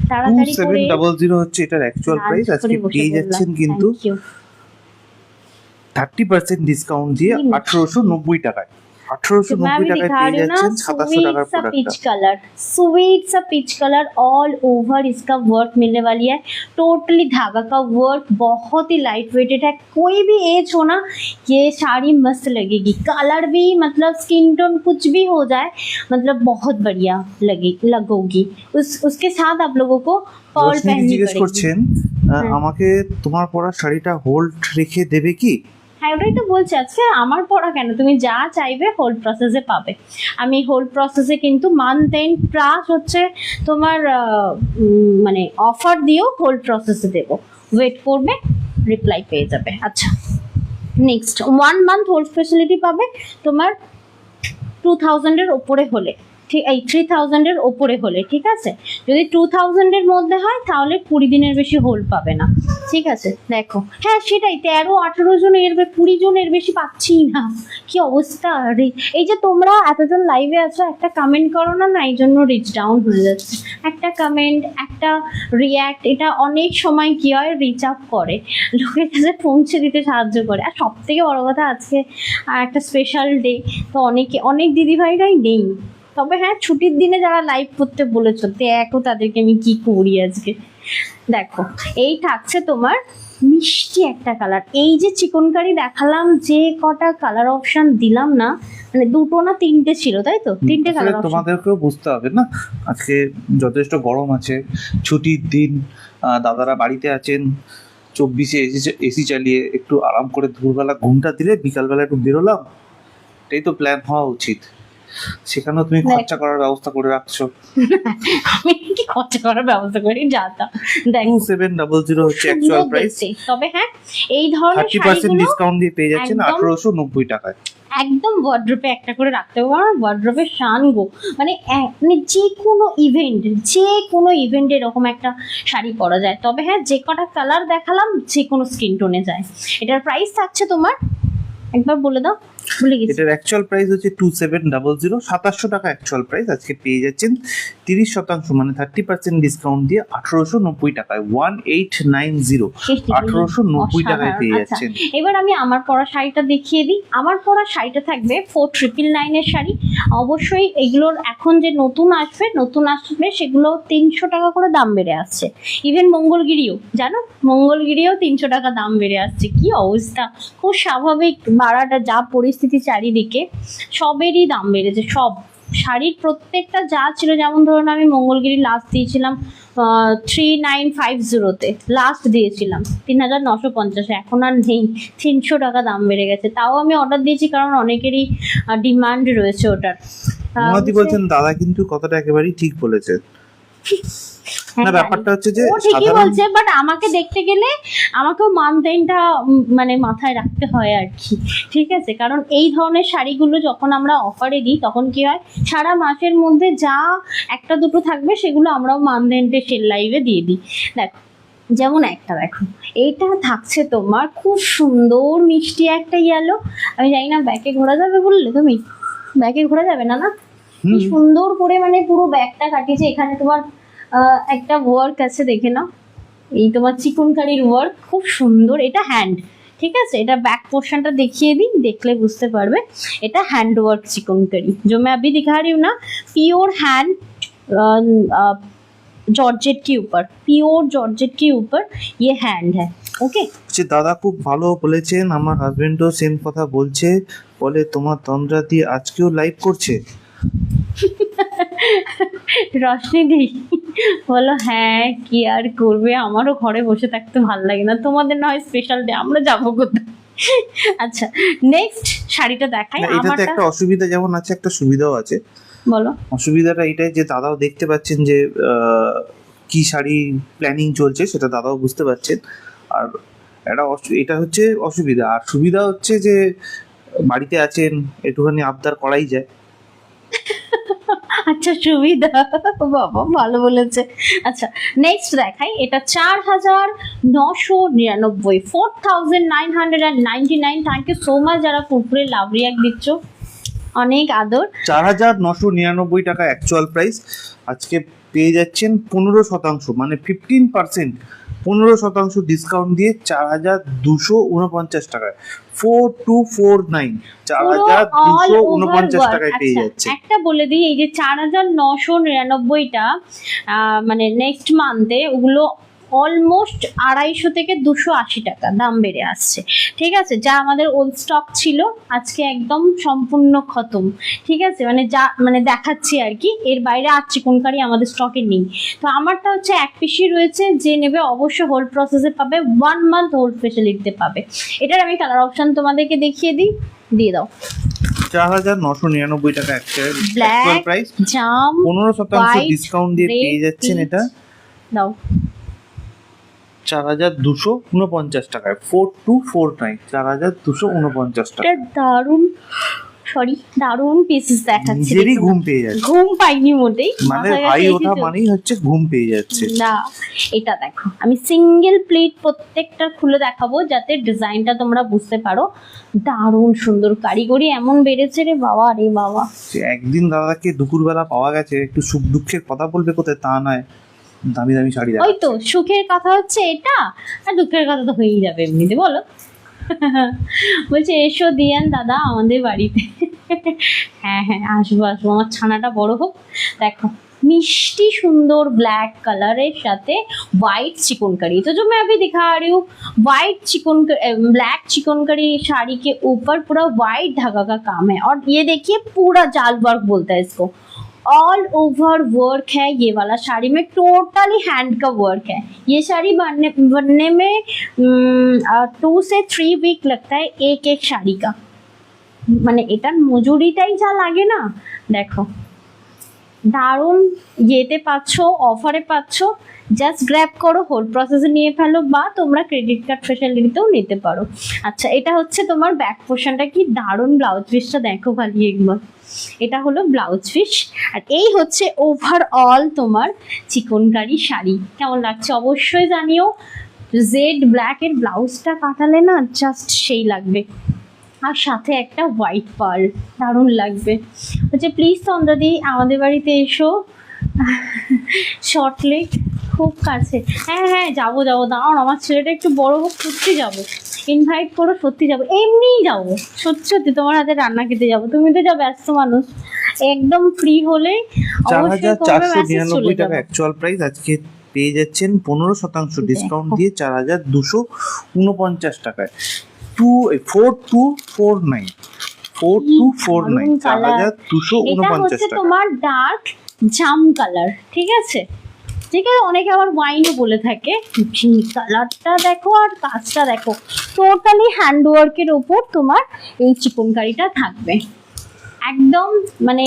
তাড়াতাড়ি করে 2700 হচ্ছে এটার অ্যাকচুয়াল প্রাইস। আজকে পেয়ে যাচ্ছেন কিন্তু 30% ডিসকাউন্ট দিয়ে 1890 টাকায়। 1890 টাকায় পেয়ে যাচ্ছেন 2700 টাকার पिच প্রোডাক্টটা। कलर, स्वीट सा पिच कलर ऑल ओवर इसका वर्क मिलने वाली है। टोटली धागा का वर्क, बहुत ही लाइट वेटेड है। कोई भी एज हो ना, ये साड़ी मस्त लगेगी। कलर भी मतलब स्किन टोन कुछ भी हो जाए, मतलब बहुत बढ़िया लगोगी। उसके साथ आप लोगों को पर्ल রশ্মি पहननी জিজ্ঞেস पड़ेगी। করছেন আমাকে তোমার পরা শাড়িটা হোল্ড রেখে দেবে কি? হ্যাঁ, ওটাই তো বলছি, আজকে আমার পড়া কেন, তুমি যা চাইবে হোল প্রসেসে পাবে। আমি হোল প্রসেসে কিন্তু মান্থ এন্ড প্লাস হচ্ছে তোমার মানে অফার দিয়েও হোল প্রসেসে দেবো। ওয়েট করবে, রিপ্লাই পেয়ে যাবে। আচ্ছা, নেক্সট 1 মান্থ হোল ফেসিলিটি পাবে তোমার 2000-এর ওপরে হলে, ঠিক এই 3000 এর ওপরে হলে, ঠিক আছে। যদি 2000 এর মধ্যে হয় তাহলে 20 দিনের বেশি হোল্ড পাবে না, ঠিক আছে। দেখো, হ্যাঁ সেটাই, 13-18 জন এর 20 জন এর বেশি পাচ্ছি না, কি অবস্থা। এই যে তোমরা এতজন লাইভে আছো, একটা কমেন্ট করো না, না এই জন্য রিচ ডাউন হয়ে যাচ্ছে। একটা কমেন্ট, একটা রিয়্যাক্ট, এটা অনেক সময় কি হয়, রিচ আপ করে, লোকের কাছে পৌঁছে দিতে সাহায্য করে। আর সব থেকে বড় কথা, আজকে একটা স্পেশাল ডে, তো অনেক দিদিভাইরাই নেই। তবে হ্যাঁ, ছুটির দিনে যারা লাইভ করতে বলেছো, দেখো তাদেরকে আমি কি করি আজকে। দেখো, এই থাকছে তোমার মিষ্টি একটা কালার। এই যে চিকনকারি দেখালাম, যে কটা কালার অপশন দিলাম না, মানে দুটো না তিনটে ছিল, তাই তো? তিনটে কালার অপশন। তোমাদেরকেও বুঝতে হবে না, আজকে যথেষ্ট গরম আছে, ছুটির দিন, দাদারা বাড়িতে আছেন, 24-এ এসি চালিয়ে একটু আরাম করে দুপুরবেলা ঘুমটা দিলে বিকালবেলা একটু বেরোলাম, এটাই তো প্ল্যান হওয়া উচিত। সেখানেও তুমি খরচা করার ব্যবস্থা করে রাখছো। আমি কি খরচা করার ব্যবস্থা করি? যাতা দেখো, 2700 হচ্ছে অ্যাকচুয়াল প্রাইস। তবে হ্যাঁ, এই ধরনের 30% ডিসকাউন্ট দিয়ে পেয়ে যাচ্ছেন 1890 টাকায়। একদম ওয়ার্ড্রোবে একটা করে রাখতে হবে, কারণ ওয়ার্ড্রোবের শান গো। মানে যে কোনো ইভেন্ট এরকম একটা শাড়ি পরা যায়। তবে হ্যাঁ, যে কটা কালার দেখালাম যে কোনো স্কিন টোনে যায়। এটার প্রাইস থাকছে তোমার, একবার বলে দাও। ভুলে গেছি। এটার অ্যাকচুয়াল প্রাইস হচ্ছে 2700, 2700 টাকা অ্যাকচুয়াল প্রাইস। আজকে পেয়ে যাচ্ছেন 30% মানে 30% ডিসকাউন্ট দিয়ে 1890 টাকায়, 1890 1890 টাকায় পেয়ে যাচ্ছেন। এবার আমি আমার পরা শাড়িটা দেখিয়ে দিই। আমার পরা শাড়িটা থাকবে 4999 এর শাড়ি। অবশ্যই এগুলোর এখন যে নতুন আসবে সেগুলো 300 টাকা করে দাম বেড়ে আসছে। ইভেন মঙ্গলগিরিও, জানো মঙ্গলগিরিও 300 টাকা দাম বেড়ে আসছে। কি অবস্থা, খুব স্বাভাবিক বাড়াটা, যা পরিস্থিতি চারিদিকে সবেরই দাম বেড়েছে। সব শাড়ির প্রত্যেকটা যা ছিল, যেমন ধরুন আমি মঙ্গলগিরি লাস্ট দিয়েছিলাম 3950-তে লাস্ট দিয়েছিলাম 3950, এখন আর নেই, 300 টাকা দাম বেড়ে গেছে। তাও আমি অর্ডার দিয়েছি কারণ অনেকেরই ডিমান্ড রয়েছে ওটার। মহাদি বলছেন দাদা কিন্তু কথাটা একেবারেই ঠিক বলেছে। না ব্যাপারটা হচ্ছে যে ও ঠিকই বলছে, বাট আমাকে দেখতে গেলে আমাকেও মানদেনটা মানে মাথায় রাখতে হয় আর কি, ঠিক আছে? কারণ এই ধরনের শাড়িগুলো যখন আমরা অফারে দিই তখন কি হয়, সারা মাসের মধ্যে যা একটা দুটো থাকবে সেগুলো আমরাও মানদেনটা সেল লাইভে দিয়ে দিই। দেখো যেমন একটা দেখো, এইটা থাকছে তোমার খুব সুন্দর মিষ্টি একটা ইয়েলো। আমি জানি না ব্যাকে ঘোরা যাবে বললে, তুমি ব্যাকে ঘোরা যাবে না? না কি সুন্দর করে মানে পুরো ব্যাগটা কাটিয়েছে। এখানে তোমার একটা ওয়ার্ক আছে, দেখে নাও, এই তোমার চিকনকারির ওয়ার্ক, খুব সুন্দর। এটা হ্যান্ড, ঠিক আছে? এটা ব্যাক পোর্শনটা দেখিয়ে দিই, দেখলে বুঝতে পারবে। এটা हैंड वर्क चिकनकारी जो मैं अभी दिखा रही हूँ ना, प्योर हैंड जॉर्जेट के ऊपर, प्योर जॉर्जेट के ऊपर ये हैंड है। ওকে, দাদা খুব ভালো বলেছেন। আমার হাজবেন্ডও সেম কথা বলছে, বলে তোমার তন্দ্রা দিয়ে আজকেও লাইভ করছে। রশ্মি দি বলো হ্যাঁ, কি আর করবে, আমারও ঘরে বসে থাকতে ভালো লাগে না, তোমাদের না হয় স্পেশাল ডে, আমরা যাবো কোথায়? আচ্ছা নেক্সট শাড়িটা দেখাই। এটাতে একটা অসুবিধা যেমন আছে, একটা সুবিধাও আছে। বলো। অসুবিধাটা এটাই যে দাদাও দেখতে পাচ্ছেন যে কি শাড়ি প্ল্যানিং চলছে, সেটা দাদাও বুঝতে পারছেন। আর এটা হচ্ছে অসুবিধা। আর সুবিধা হচ্ছে যে বাড়িতে আছেন, একটুখানি আবদার করাই যায়। আচ্ছা সুবিধা, বাবা ভালো বলেছে। আচ্ছা নেক্সট দেখাই, এটা 4999, 4999। থ্যাংক ইউ সো মাচ যারা ফুরফুরে লাভ রিয়াক্ট দিচ্ছ, অনেক আদর। 4999 টাকা অ্যাকচুয়াল প্রাইস। আজকে পেয়ে যাচ্ছেন 15% মানে 15%, 15% ডিসকাউন্ট দিয়ে 4249 টাকায়, 4249, 4249 টাকায় পেয়ে যাচ্ছে। একটা বলে দিই, এই যে 4999টা মানে নেক্সট মান্থে ওগুলো অলমোস্ট 250 থেকে 280 টাকা দাম বেড়ে আসছে, ঠিক আছে? যা আমাদের ওল্ড স্টক ছিল আজকে একদম সম্পূর্ণ খতম, ঠিক আছে? মানে যা মানে দেখাচ্ছি আর কি, এর বাইরে আর চিকনকারি আমাদের স্টকে নেই। তো আমারটা হচ্ছে এক পিসই রয়েছে, যে নেবে অবশ্যই হোল্ড প্রসেসে পাবে, 1 মান্থ হোল্ড ফেসিলিটিতে পাবে। এটার আমি কালার অপশন তোমাদেরকে দেখিয়ে দিই, দিয়ে দাও। 4999 টাকা অ্যাকচুয়াল প্রাইস, জাম 15% ডিসকাউন্ট দিয়ে পেয়ে যাচ্ছেন। এটা দাও 4249 টাকায়, 4249, 4249 টাকা। দারুন, সরি দারুন পিসেস দেখাচ্ছে। নিজেরই ঘুম পেয়ে যাচ্ছে, ঘুম পাইনি মোটেই, মানে হাই ওঠা মানেই হচ্ছে ঘুম পেয়ে যাচ্ছে। না এটা দেখো, আমি সিঙ্গেল প্লেট প্রত্যেকটা খুলে দেখাবো যাতে ডিজাইনটা তোমরা বুঝতে পারো। দারুণ সুন্দর কারিগরি এমন বেড়েছে রে বাবা, রে বাবা। একদিন দাদাকে দুপুরবেলা পাওয়া গেছে, একটু সুখ দুঃখের কথা বলবে কোথায়, তা নয় দামি দামি শাড়ি। ওই তো সুখের কথা হচ্ছে এটা, আর দুঃখের কথা তো হয়েই যাবে এমনিতে, বলো। বলছে এসো দিয়ান দাদা আমাদের বাড়িতে। হ্যাঁ হ্যাঁ আসবো আসবো, আমার ছানাটা বড় হোক। দেখো मिष्टी सुंदर ब्लैक कलर साथे व्हाइट चिकनकारी। तो जो मैं अभी दिखा रही हूँ white chicken black chikankari sari के ऊपर पूरा व्हाइट धागा का काम है और ये देखिए पूरा जाल वर्क बोलता है इसको, ऑल ओवर वर्क है ये वाला साड़ी में, टोटली हैंड का वर्क है। ये साड़ी बनने में 2 से 3 वीक लगता है एक एक साड़ी का, মানে এটার মজুরিটাই যা লাগে না। দেখো দারুণ ইয়েতে পাচ্ছ, অফারে পাচ্ছ, জাস্ট গ্র্যাব করো, হোল প্রসেসে নিয়ে ফেলো বা তোমরা ক্রেডিট কার্ড ফ্যাসিলিটিতেও নিতে পারো। আচ্ছা এটা হচ্ছে তোমার ব্যাক পোর্শনটা, কি দারুণ ব্লাউজ পিসটা দেখো খালি একবার, এটা হলো ব্লাউজ পিস। আর এই হচ্ছে ওভারঅল তোমার চিকনকারি শাড়ি। কেমন লাগছে অবশ্যই জানিও। জেড ব্ল্যাক এর ব্লাউজটা কাটালে না জাস্ট সেই লাগবে। আর সাথে একটা হোয়াইট পার্ল, দারুণ লাগবে। বলছে প্লিজ তন্দ্রাদি আমাদের বাড়িতে এসো, শর্ট লেক খুব কাছে। হ্যাঁ হ্যাঁ যাবো যাবো, দাঁড়াও আমার ছেলেটা একটু বড় হোক, সত্যি যাবো, ইনভাইট করো, সত্যি যাবো, এমনিই যাবো, সত্যি সত্যি তোমার হাতে রান্না খেতে যাবো। তুমি তো যা ব্যস্ত মানুষ, একদম ফ্রি হলে অবশ্যই তোমার মেসেজ চলে 4,499 টাকা অ্যাকচুয়াল প্রাইস। আজকে পেয়ে যাচ্ছেন 15% ডিসকাউন্ট দিয়ে 4,249 টাকায়। 4249 এটা হচ্ছে 4,249 টাকা। তোমার ডার্ক জাম কালার, ঠিক আছে, ঠিক আছে, অনেকে আবার ওয়াইনও বলে থাকে। কালারটা দেখো আর কাজটা দেখো, টোটালি হ্যান্ডওয়ার্কের ওপর তোমার এই চিকনকারিটা থাকবে একদম। মানে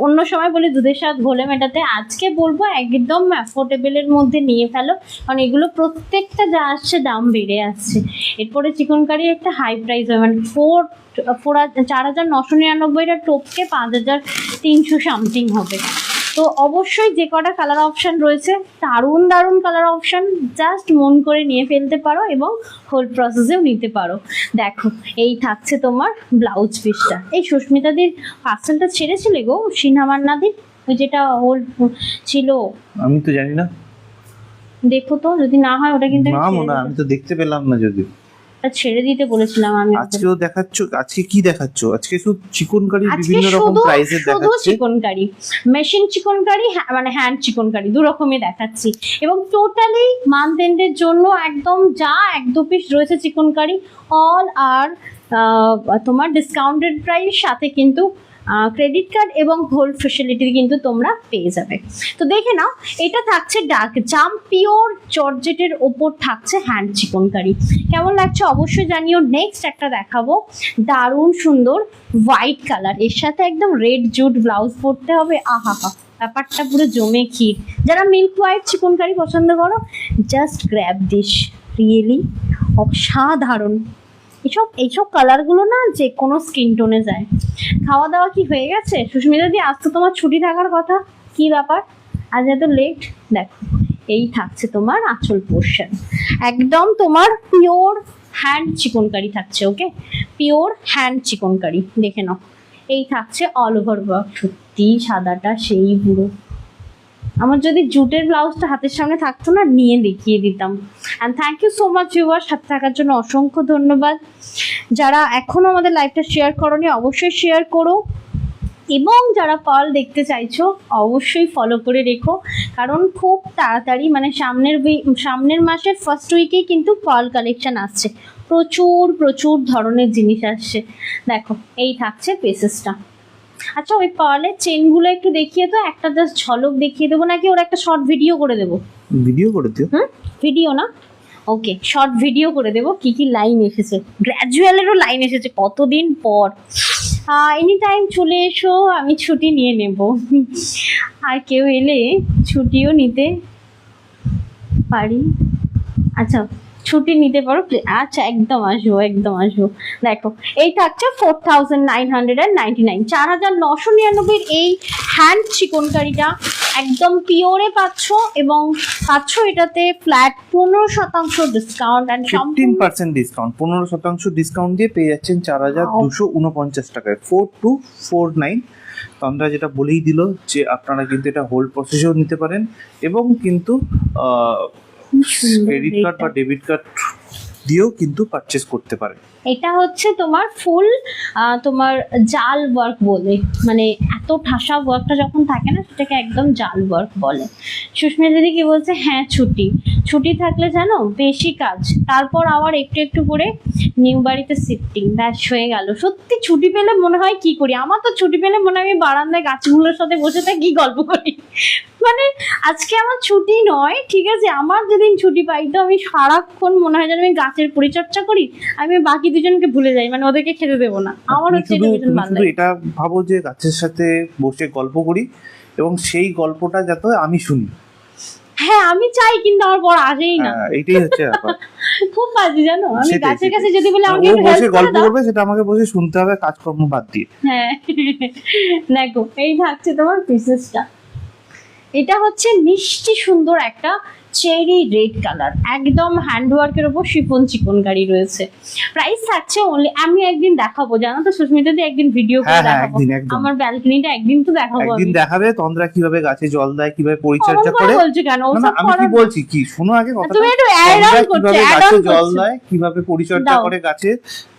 অন্য সময় বলি দুধের স্বাদ ঘোলে মেটাতে, আজকে বলবো একদম অ্যাফোর্ডেবলের মধ্যে নিয়ে ফেলো, কারণ এগুলো প্রত্যেকটা যা আসছে দাম বেড়ে আসছে। এরপরে চিকনকারি একটা হাই প্রাইস হবে, মানে 4,999 টোপকে 5,300 সামথিং হবে। তো অবশ্যই যে কটা কালার অপশান রয়েছে, দারুণ দারুণ কালার অপশান, জাস্ট মন করে নিয়ে ফেলতে পারো এবং হোল প্রসেসেও নিতে পারো। দেখো এই থাকছে তোমার ব্লাউজ পিসটা। এই সুস্মিতাদির পার্সেলটা ছেড়েছিলে গো সিনহামান্নাদির, ওই যেটা হোল ছিল, আমি তো জানি না, দেখো তো যদি না হয় ওটা কিন্তু আমি তো দেখতে পেলাম না, যদি ছেড়ে দিতে বলেছিলাম আমি। আজকেও দেখাচ্ছ, আজকে কি দেখাচ্ছ? আজকে শুধু চিকনকারি আজকে বিভিন্ন রকম শুধু প্রাইসের শুধু দেখাচ্ছে। চিকনকারি, মেশিন চিকনকারি, মানে হ্যান্ড চিকনকারি, দু রকমই দেখাচ্ছি। এবং টোটালি মান্থ এন্ডের জন্য একদম যা 1-2 পিস রয়েছে চিকনকারি অল আর তোমার ডিসকাউন্টেড প্রাইস, সাথে কিন্তু ক্রেডিট কার্ড এবং হোল্ড ফেসিলিটি কিন্তু তোমরা পেয়ে যাবে। তো দেখে নাও, এটা থাকছে ডার্ক জাম পিওর জর্জেটের ওপর থাকছে হ্যান্ড চিকনকারি। কেমন লাগছে অবশ্যই জানিও। নেক্সট একটা দেখাবো, দারুণ সুন্দর হোয়াইট কালার, এর সাথে একদম রেড জুট ব্লাউজ পরতে হবে, আহা হা, ব্যাপারটা পুরো জমে ক্ষীর। যারা মিল্ক হোয়াইট চিকনকারি পছন্দ করো, জাস্ট গ্র্যাব দিস, রিয়েলি অসাধারণ। এইসব কালারগুলো না যে কোনো স্কিন টোনে যায়। খাওয়া দাওয়া কি হয়ে গেছে সুস্মিতা দি? আজ তো তোমার ছুটি থাকার কথা, কি ব্যাপার আজ এত লেট? দেখো এই থাকছে তোমার আঁচল পোর্শন, একদম তোমার পিওর হ্যান্ড চিকনকারি থাকছে, ওকে, পিওর হ্যান্ড চিকনকারি, দেখে নাও। এই থাকছে অল ওভার ওয়ার্ক, সত্যি সাদাটা সেই পুরো। আমার যদি জুটের ব্লাউজটা হাতের সামনে থাকতো না, নিয়ে দেখিয়ে দিতাম। And thank you so much viewer, সাথে থাকার জন্য অসংখ্য ধন্যবাদ। যারা এখনও আমাদের লাইভটা শেয়ার করোনি অবশ্যই শেয়ার করো, এবং যারা পার্ল দেখতে চাইছো অবশ্যই ফলো করে রেখো, কারণ খুব তাড়াতাড়ি মানে সামনের মাসের ফার্স্ট উইকেই কিন্তু পার্ল কালেকশন আসছে, প্রচুর প্রচুর ধরনের জিনিস আসছে। দেখো এই থাকছে পেসেসটা। আচ্ছা ওই পার্লের চেনগুলো একটু দেখিয়ে তো, একটা জাস্ট ঝলক দেখিয়ে দেবো, নাকি ওর একটা শর্ট ভিডিও করে দেবো? ভিডিও করে দিও। ভিডিও না, ওকে, শর্ট ভিডিও করে দেবো। কি কি লাইন এসেছে, গ্র্যাজুয়ালেরও লাইন এসেছে কতদিন পর। এনি টাইম চলে এসো, আমি ছুটি নিয়ে নেব, আর কেউ এলে ছুটিও নিতে পারি। আচ্ছা ছুটি নিতে পারো, আচ্ছা একদম আসবো একদম আসবো। দেখো এই থাকছে 4,999, 4,999 এই হ্যান্ড চিকনকারিটা একদম পিওরে পাচ্ছ, এবং পাচ্ছ এটাতে flat 15% discount and 15% discount, 15% discount দিয়ে পেয়ে যাচ্ছেন 4,249 টাকায় 4249। তো আমরা যেটা বলেই দিল যে আপনারা কিন্তু এটা হোল্ড প্রসেসেও নিতে পারেন, এবং কিন্তু ক্রেডিট কার্ড বা ডেবিট কার্ড দিয়েও কিন্তু পারচেস করতে পারেন। এটা হচ্ছে তোমার ফুল তোমার জাল ওয়ার্ক বলে, মানে এত ঠাসা ওয়ার্কটা যখন থাকে না সেটাকে একদম জাল ওয়ার্ক বলে। সুস্মিতা দিদি কি বলছে, হ্যাঁ ছুটি থাকলে জানো বেশি কাজ, তারপর আবার একটু একটু করে নিউ বাড়িতে শিফটিং, ব্যাস হয়ে গেল। সত্যি ছুটি পেলে মনে হয় কি করি, আমার তো ছুটি পেলে মনে হয় আমি বারান্দায় গাছগুলোর সাথে বসে থাকি, গল্প করি। মানে আজকে আমার ছুটি নয়, ঠিক আছে, আমার যেদিন ছুটি পাই তো আমি সারাক্ষণ মনে হয় যেন আমি গাছের পরিচর্যা করি, আমি বাকি দুজনকে ভুলে যাই, মানে ওদেরকে খেতে দেবো না। আমার হচ্ছে এটা ভাবো যে গাছের সাথে বসে গল্প করি, এবং সেই গল্পটা যাতে আমি শুনি। হ্যাঁ আমি চাই, কিন্তু আমার বড় আসেই না, এইটাই হচ্ছে ব্যাপার। খুব বাজে জানো, আমি গাছের কাছে যদি বলে আমাকে একটু হেল্প গল্প করবে, সেটা আমাকে বসে শুনতে হবে কাজকর্ম বাদ দিয়ে। হ্যাঁ দেখো এই থাকছে তোমার পিসেসটা, এটা হচ্ছে মিষ্টি সুন্দর একটা চেরি রেড কালার, একদম হ্যান্ডওয়ার্কের উপর শিফন চিকনকারি রয়েছে। প্রাইস থাকছে অনলি, আমি একদিন দেখাবো জানো তো সুস্মিতা দি, একদিন ভিডিও করে হ্যাঁ, দেখাবো একদিন, একদম। আমার ব্যালকনিটা একদিন তো দেখাবো। একদিন দেখাবে তন্দ্রা কিভাবে গাছে জল দেয়, কিভাবে পরিচর্যা করে। বলছি কেন না, ওসব আমি কি বলছি কি শোনো আগে কথাটা। তুমি একটু অ্যাড অন করছো, কিভাবে অ্যাড গাছে অন জল করছো। দেয়, কিভাবে পরিচর্যা দাও। করে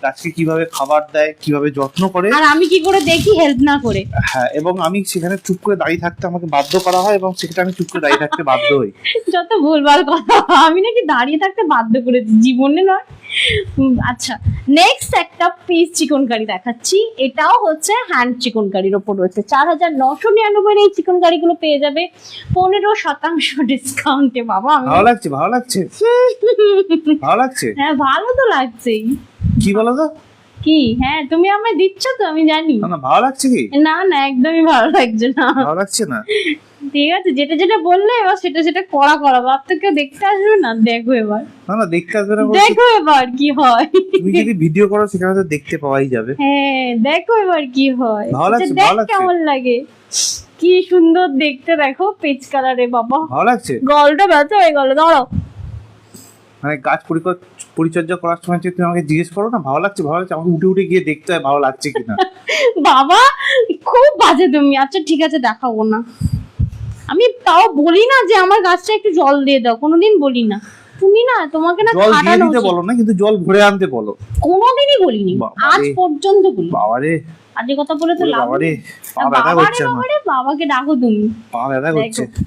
গাছকে কিভাবে খাবার দেয়, কিভাবে যত্ন করে। আর আমি কি করে দেখি হেল্প না করে। হ্যাঁ, এবং আমি সেখানে চুপ করে দাঁড়িয়ে থাকতে আমাকে বাধ্য করা হয়, এবং সেখানে আমি চুপ করে দাঁড়িয়ে থাকতে বাধ্য হই। যত ভুলভাল কথা, আমি নাকি দাঁড়িয়ে থাকতে বাধ্য করেছি, জীবনে নয়। আচ্ছা, নেক্সট একটা পিস চিকন কারি দেখাচ্ছি, এটাও হচ্ছে হ্যান্ড চিকন কারির ওপর রয়েছে। 4999 এই চিকন কারিগুলো পেয়ে যাবে 15% ডিসকাউন্টে। বাবা আমি ভালো লাগছে, ভালো লাগছে, ভালো লাগছে। হ্যাঁ ভালো তো লাগছেই। কি বলো তো? কি? হ্যাঁ তুমি আমায় দিচ্ছ তো, আমি জানি। না, ভালো লাগছে কি? না না, একদমই ভালো লাগছে না। ভালো লাগছে না? ঠিক আছে, যেটা যেটা বললে এবার সেটা সেটা করা বাপ তো কেউ দেখতে আসবে না। দেখো এবার, না দেখতে আসবে না বলছি। দেখো এবার কি হয়। তুমি যদি ভিডিও করো সেখানে তো দেখতে পাওয়াই যাবে। হ্যাঁ দেখো এবার কি হয়। ভালো লাগছে, আচ্ছা, দেখ ভালো লাগছে। কেমন লাগে, কি সুন্দর দেখতে, দেখো পেচ কালারে। বাবা ভালো লাগছে। গলটা ব্যথা হয়ে গেল, দাঁড়াও। মানে গাছ পরিচর্যা করার সময় যে তুমি আমাকে জিজ্ঞেস করো না ভালো লাগছে, ভালো লাগছে, আমাকে উঠে উঠে গিয়ে দেখতে হয় ভালো লাগছে কিনা। বাবা খুব বাজে তুমি। আচ্ছা ঠিক আছে, দেখাবো না। আমি তাও বলি না যে আমার গাছটা একটু জল দিয়ে দাও, কোনোদিন বলি না। তুমি না, তোমাকে না জল দিয়ে খাটানো দিতে উচিত। বলো না, কিন্তু জল ভরে আনতে বলো। কোনোদিনই বলিনি, বাবারে। আজ পর্যন্ত বলি। বাবারে, আজে কথা বলে তো লাভ বাবারে, নেই। পা ব্যথা করছে আমার, বাবারে, বাবাকে ডাকো তুমি। পা ব্যথা করছে। দেখো,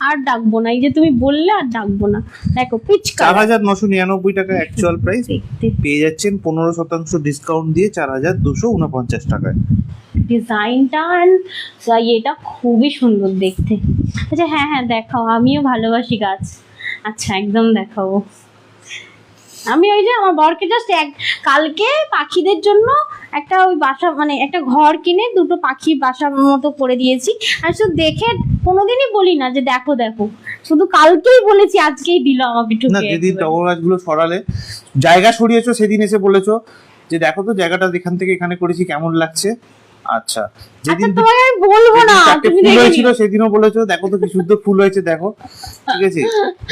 আর ডাকবো না, এই যে তুমি বললে আর ডাকবো না। দেখো পিচকা 4999 টাকা অ্যাকচুয়াল প্রাইস, দেখতে, পেয়ে যাচ্ছেন 15% ডিসকাউন্ট দিয়ে 4249 টাকায়। ডিজাইনটা এটা খুবই সুন্দর দেখতে। আচ্ছা হ্যাঁ হ্যাঁ দেখাও, আমিও ভালোবাসি গাছ। আচ্ছা একদম দেখাবো। আমি ওই যে আমার বরকে জাস্ট কালকে পাখিদের জন্য একটা ওই বাসা, মানে একটা ঘর কিনে দুটো পাখি বাসার মতো করে দিয়েছি। আর শুধু দেখে কোনোদিনই বলি না যে দেখো দেখো, শুধু কালকেই বলেছি, আজকেই দিল আমাকে না, ঠুকে যেদিন একেবারে। টগর গাছগুলো সরালে, জায়গা সরিয়েছো, সেদিন এসে বলেছো যে দেখো তো জায়গাটা এখান থেকে এখানে করেছি কেমন লাগছে। আচ্ছা, যেদিন আচ্ছা, তোমাকে আমি বলবো না, চারটে তুমি ফুল দেখে হয়েছিল নিও। সেদিনও বলেছো দেখো তো কি শুদ্ধ ফুল হয়েছে দেখো। ঠিক আছে,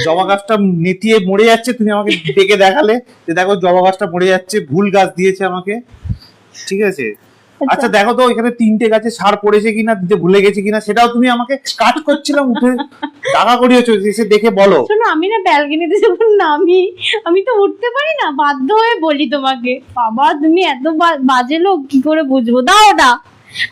জবা গাছটা নেতিয়ে মরে যাচ্ছে, তুমি আমাকে ডেকে দেখালে যে দেখো জবা গাছটা মরে যাচ্ছে, ভুল গাছ দিয়েছে আমাকে। ঠিক আছে, আচ্ছা দেখো তো এখানে 3টে গাছে সার পড়েছে কিনা, দিতে ভুলে গেছে কিনা, সেটাও তুমি আমাকে কাজ করছিলাম উঠে টাকা করিয়েছো, এসে দেখে বলো। শোনো, আমি না ব্যালকনিতে যখন নামি, আমি তো উঠতে পারি না, বাধ্য হয়ে বলি তোমাকে। বাবা তুমি এত বাজে লোক, কি করে বুঝবো, দাও ওটা।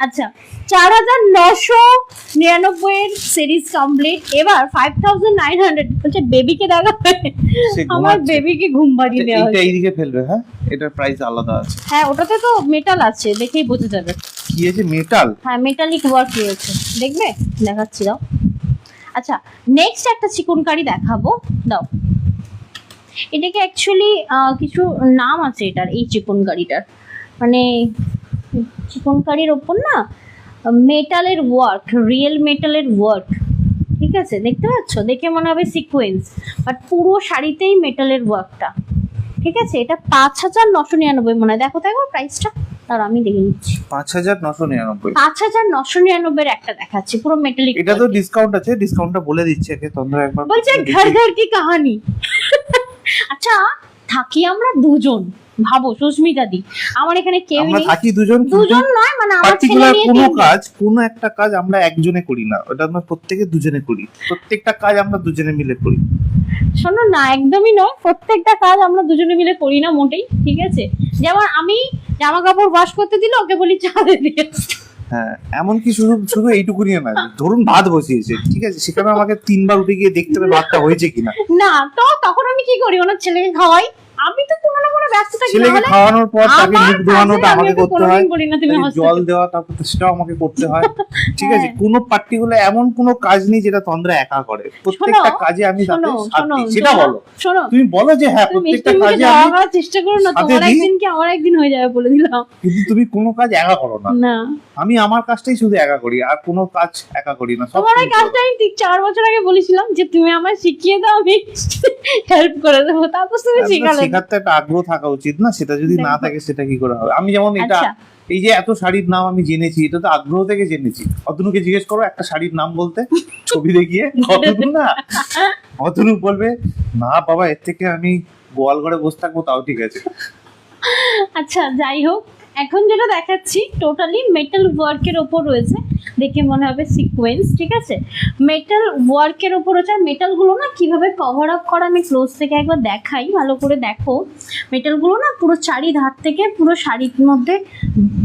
আচ্ছা, 4999 এর সিরিজ কমপ্লিট। এবার 5900 বলছে বেবিকে দেখাবে। সে আমার ঘুমাচ্ছে। বেবিকে ঘুম পাড়িয়ে দেওয়া এটা হয়েছে। এইদিকে ফেলবে, হ্যাঁ এটার প্রাইস আলাদা আছে। হ্যাঁ ওটাতে তো মেটাল আছে, দেখেই বোঝা যাবে। কি আছে? মেটাল? হ্যাঁ মেটালিক ওয়ার্ক রয়েছে, দেখবে দেখাচ্ছি, দাও। আচ্ছা নেক্সট একটা চিকন কারি দেখাবো, দাও। এটাকে অ্যাকচুয়ালি কিছু নাম আছে এটার, এই চিকন কারিটার, মানে চিকন কারির ওপর না মেটালের ওয়ার্ক, রিয়েল মেটালের ওয়ার্ক। ঠিক আছে, দেখতে পাচ্ছ, দেখে মনে হবে সিকোয়েন্স, বাট পুরো শাড়িতেই মেটালের ওয়ার্কটা। ঠিক আছে, এটা 5999 মনে হয়। দেখো দেখো প্রাইসটা, তার আমি দেখে নিচ্ছি। 5999। 5999 একটা দেখাচ্ছি, পুরো মেটালিক। এটা তো ডিসকাউন্ট আছে, ডিসকাউন্টটা বলে দিচ্ছে একে তোমরা একবার। বলছে ঘর ঘর কি কাহানি। আচ্ছা থাকি আমরা দুজন, ভাবো সুস্মিতা দি, আমার এখানে কেউ আমরা নেই। থাকি দুজন, দুজন নয়, মানে আমার ছেলে পার্টিকুলার নিয়ে কোনো তিনজন। কাজ, কোনো একটা কাজ আমরা একজনে করি না, ওটা আমরা প্রত্যেকে দুজনে করি। প্রত্যেকটা কাজ আমরা দুজনে মিলে করি। শোনো না, একদমই নয়, প্রত্যেকটা কাজ আমরা দুজনে মিলে করি না মোটেই। ঠিক আছে, যেমন আমি জামা কাপড় ওয়াশ করতে দিলে ওকে বলি চা দে দিয়ে। হ্যাঁ, এমনকি শুধু শুধু এইটুকুনি না, ধরুন ভাত বসিয়েছে, ঠিক আছে, সেখানে আমাকে 3বার উঠে গিয়ে দেখতে হবে ভাতটা হয়েছে কিনা। না তো তখন আমি কি করি, ওনার ছেলেকে খাওয়াই। আমি তো কোনো না কোনো ব্যস্ত থাকি, ছেলেকে নাহলে খাওয়ানোর পর তাকে আমার মুখ ধোয়ানোটা কাজে আমি আমাকে ওকে করতে হয়, কোনোদিন বলি না তুমি তাকে হসপিটালে। জল দেওয়া তারপর সেটাও আমাকে করতে হয়। ঠিক আছে, হ্যাঁ। কোনো পার্টিকুলার এমন কোনো কাজ নেই যেটা তন্দ্রা একা করে, প্রত্যেকটা কাজে আমি তাকে সাথ দিই। সেটা বলো, শোনো, তুমি বলো যে হ্যাঁ তুমি প্রত্যেকটা মিষ্টি মুখে কাজে ধাওয়া আমি, করার চেষ্টা করো না, সাথে তোমার দিই। একদিন কি আমার একদিন হয়ে যাবে বলে দিলাম। কিন্তু তুমি কোনো কাজ একা করো না। না, আমি আমার কাজটাই শুধু একা করি, আর কোনো কাজ একা করি না, সব তোমার এই তুমি করো। কাজটা আমি ঠিক 4 বছর আগে বলেছিলাম যে তুমি আমায় শিখিয়ে দাও, আমি হেল্প করে দেবো, তারপর তুমি আমরা শিখালে না। শেখার তো একটা আগ্রহ থাকা উচিত না, সেটা যদি না থাকে সেটা কি করে হবে? আমি যেমন এটা আচ্ছা। এই যে এত শাড়ির নাম আমি জেনেছি, এটা তো আগ্রহ থেকে জেনেছি। অতনুকে জিজ্ঞেস করো একটা শাড়ির নাম বলতে, ছবি দেখিয়ে। অতনু না, অতনু বলবে না বাবা এর থেকে আমি গোয়াল ঘরে বসে থাকবো তাও ঠিক আছে। আচ্ছা যাই হোক, এখন যেটা দেখাচ্ছি টোটালি মেটাল ওয়ার্কের ওপর রয়েছে, দেখে মনে হবে সিকোয়েন্স, ঠিক আছে? মেটাল ওয়ার্কের ওপর রয়েছে। আর মেটালগুলো না কিভাবে কভার আপ করা আমি ক্লোজ থেকে একবার দেখাই, ভালো করে দেখো। মেটালগুলো না পুরো চারিধার থেকে পুরো শাড়ির মধ্যে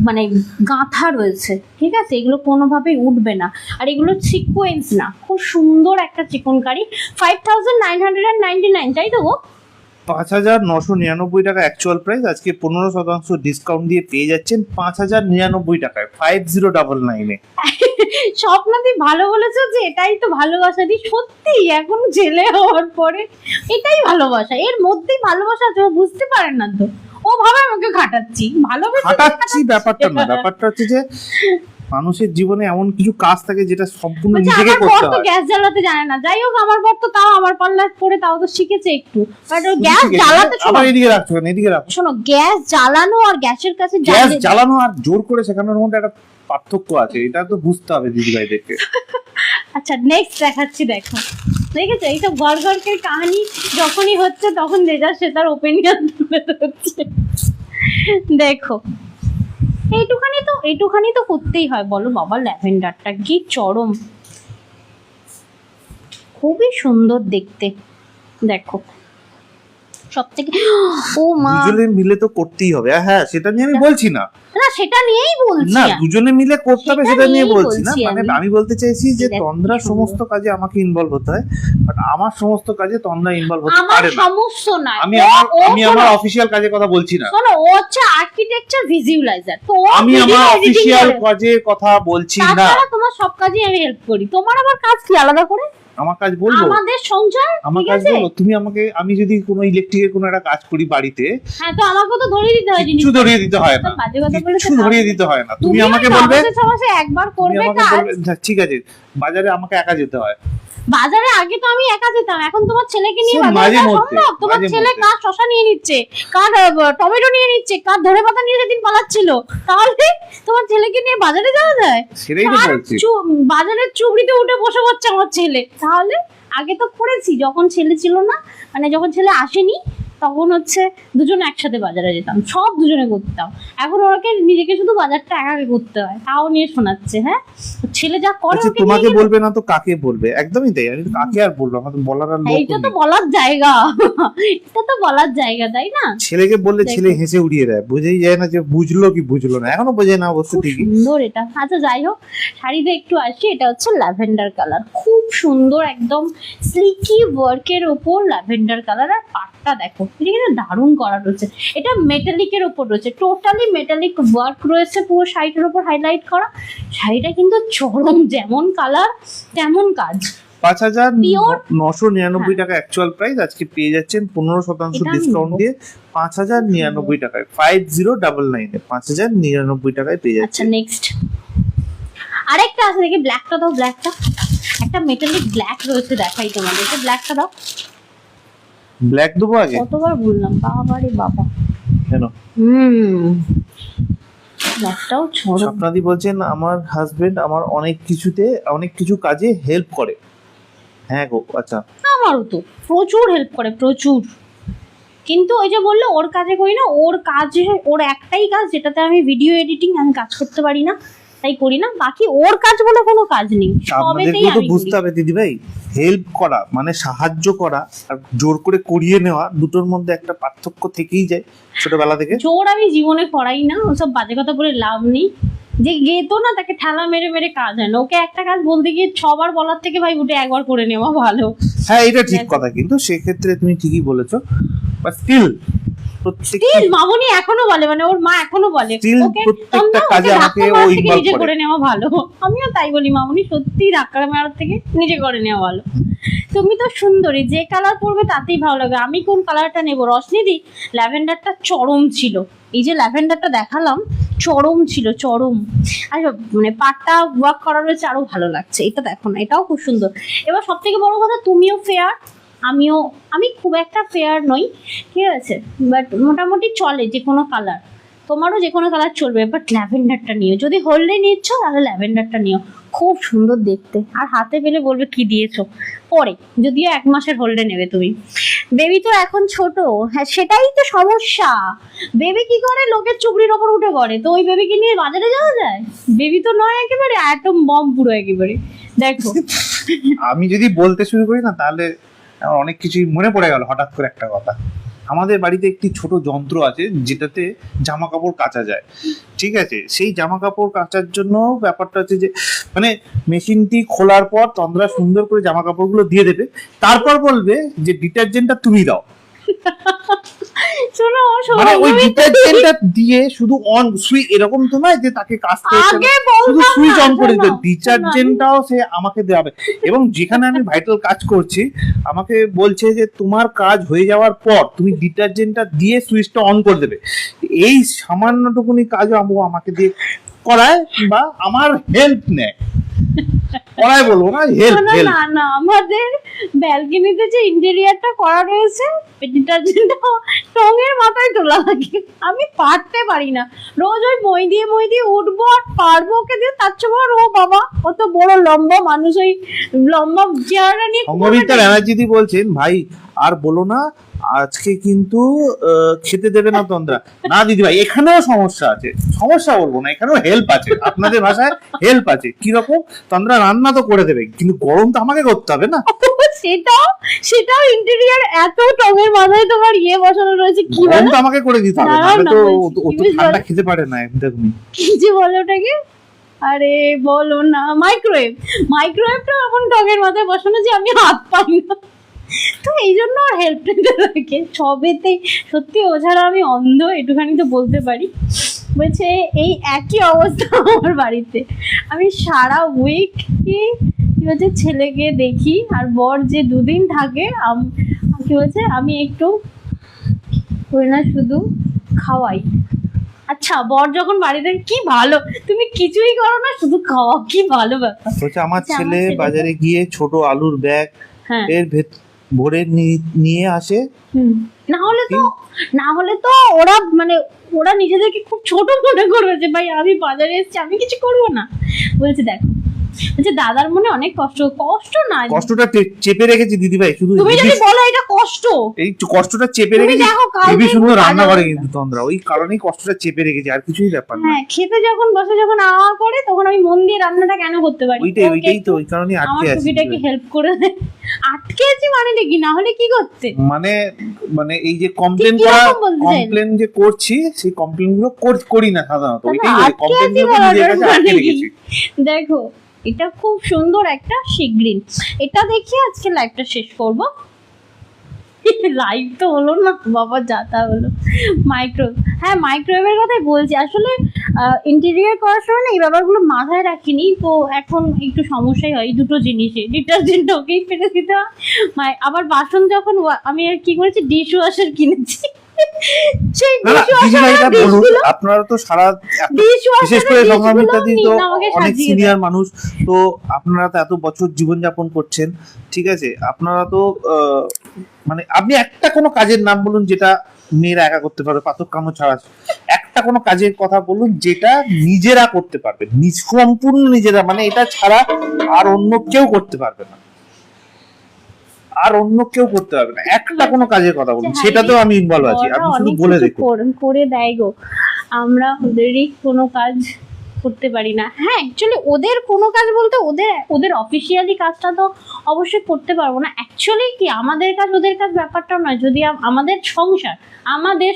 মানে গাঁথা রয়েছে, ঠিক আছে? এগুলো কোনোভাবেই উঠবে না। আর এগুলো সিকোয়েন্স না, খুব সুন্দর একটা চিকনকারি। 5999, তাই তো গো? 5,999 টাকা অ্যাকচুয়াল প্রাইস, আজকে 15% ডিসকাউন্ট দিয়ে পেয়ে যাচ্ছেন 5,099 টাকায়, 5099 এ। স্বপ্নাদি ভালো বলেছো যে এটাই তো ভালোবাসা। দি সত্যি এখন ছেলে হওয়ার পরে এটাই ভালোবাসা, এর মধ্যেই ভালোবাসা আছে। ও বুঝতে পারে না তো, ও ভাবে আমাকে খাটাচ্ছি। খাটাচ্ছি ব্যাপারটা না, ব্যাপারটা হচ্ছে যে মানুষের জীবনে এমন কিছু কাজ থাকে যেটা সম্পূর্ণ নিজেকে করতে হয়। গ্যাস জ্বালাতে জানে না, যাই হোক আমার বর তো তাও আমার পাল্লা পরে তাও তো শিখেছে একটু। বাট ও গ্যাস জ্বালাতে, আবার এদিকে রাখছো কেন? এদিকে রাখো। শোনো, গ্যাস জ্বালানো আর গ্যাসের কাছে গ্যাস জ্বালানো আর জোর করে শেখানোর মধ্যে একটা পার্থক্য আছে, এটা তো বুঝতে হবে দিদি ভাইদেরকে। আচ্ছা নেক্সট দেখাচ্ছি, দেখো। দেখেছো এইসব গড়গড়কের কাহিনী যখনই হচ্ছে তখন যে যার সে তার ওপিনিয়ন তুলে ধরছে। দেখো এইটুখানি তো করতেই হয় বলো বাবা। ল্যাভেন্ডারটা কি চরম, খুবই সুন্দর দেখতে। দেখো সব থেকে, ও মা, দুজনে মিলে তো করতেই হবে। হ্যাঁ সেটা নিয়ে আমি বলছি না, না সেটা নিয়েই বলছি না দুজনে মিলে করতে হবে সেটা নিয়ে বলছি না। বলছি মানে আমি বলতে চাইছি যে দেখো, তন্দ্রা সমস্ত কাজে আমাকে ইনভলভ হতে হয়, বাট আমার সমস্ত কাজে তন্দ্রা ইনভলভ হতে আমার পারে না। সমস্ত নয়, আমি আমার অফিসিয়াল কাজের কথা বলছি না। শোনো, ও হচ্ছে আর্কিটেকচার ভিজুয়ালাইজার, তো আমি আমার অফিসিয়াল কাজের কথা বলছি না। তাছাড়া তোমার সব কাজে আমি হেল্প করি, তোমার আবার কাজ কি আলাদা করে? আমার কাজ বলবো, আমাদের সংসার, আমার কাজ বলো। তুমি আমাকে, আমি যদি কোনো ইলেকট্রিকের কোনো একটা কাজ করি বাড়িতে, হ্যাঁ তো আমাকে তো ধরিয়ে দিতে হয়, কিছু ধরিয়ে দিতে হয় না, কিছু ধরিয়ে দিতে হয় না। তুমি আমাকে বলবে একবার করবে কাজ, ঠিক আছে বাজারে আমাকে একা যেতে হয়। বাজারে আগে তো আমি একা যেতাম, এখন তোমার ছেলেকে নিয়ে বাজারে মাঝে যাওয়া মধ্যে, সম্ভব? তোমার ছেলে কার শশা নিয়ে নিচ্ছে, কার টমেটো নিয়ে নিচ্ছে, কার ধনেপাতা নিয়ে যেদিন পালাচ্ছিল, তাহলে তোমার ছেলেকে নিয়ে বাজারে যাওয়া যায়? সেটাই তো বলছি, বাজারের চুবড়িতে উঠে বসে পড়ছে আমার ছেলে। তাহলে আগে তো করেছি, যখন ছেলে ছিল না, মানে যখন ছেলে আসেনি তখন হচ্ছে দুজনে একসাথে বাজারে যেতাম, সব দুজনে করতাম। এখন ওকে নিজেকে শুধু বাজারটা একাকে করতে হয়, তাও নিয়ে শোনাচ্ছে। হ্যাঁ ছেলে যা করে, আচ্ছা তোমাকে বলবে না তো কাকে বলবে? একদমই তাই, আমি কাকে আর বলবো, আমাদের বলার আর লোক নেই। এটা তো বলার জায়গা, এটা তো বলার জায়গা, তাই না? ছেলেকে বললে ছেলে হেসে উড়িয়ে দেয়, বুঝেই যায় না যে বুঝলো কি বুঝলো না, এখনো বোঝে না অবশ্য। ঠিকই সুন্দর এটা। আচ্ছা যাই হোক, শাড়িতে একটু আসি। এটা হচ্ছে ল্যাভেন্ডার কালার, খুব সুন্দর, একদম স্লিকি ওয়ার্কের ওপর ল্যাভেন্ডার কালার। আর পাটটা দেখো, এটা কিন্তু দারুণ করা রয়েছে। এটা মেটালিকের ওপর রয়েছে, টোটালি মেটালিক ওয়ার্ক রয়েছে পুরো শাড়িটার ওপর হাইলাইট করা। শাড়িটা কিন্তু চরম, যেমন কালার তেমন কাজ। 5,999 টাকা অ্যাকচুয়াল প্রাইস, আজকে পেয়ে যাচ্ছেন 15% ডিসকাউন্ট দিয়ে 5,099 টাকায়, 5099 এ 5,099 টাকায় পেয়ে যাচ্ছে। আচ্ছা নেক্সট আরেকটা আছে, দেখি ব্ল্যাকটা দাও। ব্ল্যাকটা একটা মেটালিক ব্ল্যাক রয়েছে, দেখাই তোমাদেরকে। ব্ল্যাকটা দাও। ব্ল্যাক দেবো আগে? কতবার বললাম, বাবা রে বাবা। কেন? ব্ল্যাকটাও ছোট। স্বপ্নাদি বলছেন আমার হাজবেন্ড আমার অনেক কিছু কাজে হেল্প করে। হ্যাঁ গো, আচ্ছা। আমারও তো প্রচুর হেল্প করে, প্রচুর। কিন্তু ওই যে বললো ওর কাজে করি না, ওর কাজে, ওর একটাই কাজ যেটাতে আমি ভিডিও এডিটিং, আমি কাজ করতে পারি না তাই করি না, বাকি ওর কাজ বলে কোনো কাজ নেই। সবেতেই তো আমি বুঝতে হবে দিদি ভাই, হেল্প করা মানে সাহায্য করা আর জোর করে করিয়ে নেওয়া, দুটোর মধ্যে একটা পার্থক্য থেকেই যায় ছোটবেলা থেকে। জোর আমি জীবনে করাই না, ওসব বাজে কথা বলে লাভ নেই। যে গেতো না তাকে ঠেলা মেরে মেরে কাজ হয় না। ওকে একটা কাজ বলতে গিয়ে 6 বার বলার থেকে ভাই উঠে একবার করে নেওয়া ভালো। হ্যাঁ এটা ঠিক কথা, কিন্তু সেক্ষেত্রে তুমি ঠিকই বলেছো, বাট স্টিল মামনি এখনো বলে, মানে ওর মা এখনো বলে ওকে প্রত্যেকটা কাজে আমাকে ও ইনভলভ নিজে করে নেওয়া ভালো। আমিও তাই বলি, মামনি সত্যি ধাক্কা মারার থেকে নিজে করে নেওয়া ভালো। তুমি তো সুন্দরী, যে কালার পরবে তাতেই ভালো লাগে। আমি কোন কালারটা নেবো? রশনিদি ল্যাভেন্ডারটা চরম ছিল, এই যে ল্যাভেন্ডারটা দেখালাম চরম ছিল, চরম। আর মানে পাটটা ওয়ার্ক করা রয়েছে, আরো ভালো লাগছে। এটা দেখো না, এটাও খুব সুন্দর। এবার সব থেকে বড় কথা, তুমিও ফেয়ার, আমি খুব একটা ফেয়ার নই, ঠিক আছে, বাট মোটামুটি চলে যে কোনো কালার, তোমারও যে কোনো কালার চলবে, বাট ল্যাভেন্ডারটা নিও, যদি হোল্ডে নিচ্ছ তাহলে ল্যাভেন্ডারটা নিও, খুব সুন্দর দেখতে, আর হাতে পেলে বলবে কি দিয়েছো পরে, যদিও 1 মাসের হোল্ডে নেবে তুমি। বেবি তো এখন ছোট, হ্যাঁ সেটাই তো সমস্যা, বেবি কি করে লোকের চুবড়ির ওপর উঠে পড়ে, তো ওই বেবিকে নিয়ে বাজারে যাওয়া যায়? বেবি তো নয় একেবারে অ্যাটম বম পুরো একেবারে, দেখো। আমি যদি বলতে শুরু করি না তাহলে আমার অনেক কিছুই মনে পড়ে গেল হঠাৎ করে একটা কথা। আমাদের বাড়িতে একটি ছোট যন্ত্র আছে যেটাতে জামা কাপড় কাচা যায়, ঠিক আছে। সেই জামা কাপড় কাচার জন্য ব্যাপারটা হচ্ছে যে মানে মেশিনটি খোলার পর তন্দ্রা সুন্দর করে জামা কাপড়গুলো দিয়ে দেবে, তারপর বলবে যে ডিটারজেন্টটা তুমি দাও। শোনো মানে ওই ডিটারজেন্টটা দিয়ে শুধু অন সুইচ, এরকম তো নয় যে তাকে কাচতে শুধু সুইচ অন করে দিতে, ডিটারজেন্টটাও সে আমাকে দেবে। এবং যেখানে আমি ভাইটাল কাজ করছি আমাকে বলছে যে তোমার কাজ হয়ে যাওয়ার পর তুমি ডিটারজেন্টটা দিয়ে সুইচটা অন করে দেবে। এই সামান্যটুকুনি কাজও আমাকে দিয়ে করায় বা আমার হেল্প নেয়, করায় বলবো না, হেল্প হেল্প। না না, আমাদের ব্যালকনিতে যে ইন্টেরিয়রটা করা রয়েছে ডিটারজেন্ট টঙের মাথায় তোলা লাগে, আমি পারতে পারি না, রোজ ওই মই দিয়ে উঠবো আর পারবো ওকে দিয়ে, তার চেয়ে ও বাবা কত বড় লম্বা মানুষ, ওই লম্বা চেহারা নিয়ে অঙ্গবিদ্যা ব্যানার্জি বলছেন ভাই আর বলো না, আজকে কিন্তু খেতে দেবে না তন্দ্রা। না দিদি ভাই এখানেও সমস্যা আছে, সমস্যা বলবো না, এখানেও হেল্প আছে, আপনাদের ভাষায় হেল্প আছে। কিরকম? তন্দ্রা রান্না তো করে দেবে কিন্তু গরম তো আমাকে করতে হবে না। সেটাও ইন্টেরিয়র এত টঙের মাথায় তোমার বসানো রয়েছে, কি গরম তো আমাকে করে দিতে হবে, নাহলে তো ও তো ঠান্ডা খেতে পারে না। দেখুন কি যে বলে ওটাকে, আরে বলো না, মাইক্রোওয়েভটা এমন টঙের মাথায় বসানো যে আমি হাত পাই না, তো এই জন্য আর হেল্প নিতে থাকে সবেতে। সত্যি ও ছাড়া আমি অন্ধ, একটুখানি তো বলতে পারি। বলছে এই একই অবস্থা আমার বাড়িতে, আমি সারা উইক কি বলছে ছেলেকে দেখি, আর বর যে 2 দিন থাকে কি বলছে আমি একটু করি না, শুধু খাওয়াই। আচ্ছা, বর যখন বাড়িতে, কি ভালো, তুমি কিছুই করো না শুধু খাওয়া, কি ভালো ব্যাপার। বলছে আমার ছেলে বাজারে গিয়ে ছোট আলুর ব্যাগ এর ভরে নিয়ে আসে। না হলে তো ওরা মানে ওরা নিজেদেরকে খুব ছোট মনে করবে যে ভাই আমি বাজারে এসেছি, আমি কিছু করবো না। বলছে দেখো, বলছে দাদার মনে অনেক কষ্ট না, কষ্টটা চেপে রেখেছি দিদি ভাই, শুধু তুমি যদি বলো এটা কষ্ট, এই কষ্টটা চেপে রেখেছি। হেবি সুন্দর রান্না করে কিন্তু তন্দ্রা, ওই কারণেই কষ্টটা চেপে রেখেছি, আর কিছুই ব্যাপার না। হ্যাঁ, খেতে যখন বসে যখন আওয়া করে তখন আমি মন দিয়ে রান্নাটা কেন করতে পারি, ওইটাই তো, ওই কারণেই আটকে আছি। টুকিটাকে হেল্প করে দেয়, আটকে আছি মানে কি, না হলে কি করতে, মানে এই যে কমপ্লেন যে করছি, সেই কমপ্লেন গুলো করি না সাধারণত, ওইটাই কমপ্লেন গুলো নিজের কাছে আটকে রেখেছি। দেখো এটা খুব সুন্দর একটা শিগ্রিন, এটা দেখিয়ে আজকে লাইভটা শেষ করব। লাইভ তো হলো না বাবা, যাতা হলো। মাইক্রোওয়েভের কথাই বলছি, আসলে ইন্টেরিয়র করার সময় না এই ব্যাপারগুলো মাথায় রাখিনি, তো এখন একটু সমস্যাই হয় দুটো জিনিসে, ডিটারজেন্ট ওকেই ফেলে দিতে হয়, আবার বাসন যখন আমি আর কি করেছি ডিশ ওয়াশার কিনেছি, আপনারা তো সারা, বিশেষ করে সংগ্রামিতাদি তো অনেক সিনিয়র মানুষ, তো আপনারা তো এত বছর জীবনযাপন করছেন, ঠিক আছে, আপনারা তো মানে আপনি একটা কোনো কাজের নাম বলুন যেটা মেয়েরা একা করতে পারবে, পাথর কামড় ছাড়া। একটা কোনো কাজের কথা বলুন যেটা নিজেরা করতে পারবে, সম্পূর্ণ নিজেরা, মানে এটা ছাড়া আর অন্য কেউ করতে পারবে না, একটা কোনো কাজের কথা বলুন, সেটাতেও আমি ইনভলভ আছি, আপনি শুধু বলে দেখুন। করে দেয় গো, আমরা ওদেরই কোনো কাজ করতে পারি না। হ্যাঁ, অ্যাকচুয়ালি ওদের কোনো কাজ বলতে ওদের অফিসিয়ালি কাজটা তো অবশ্যই করতে পারবো না, অ্যাকচুয়ালি কি আমাদের কাজ ওদের কাজ ব্যাপারটা নয়, যদি আমাদের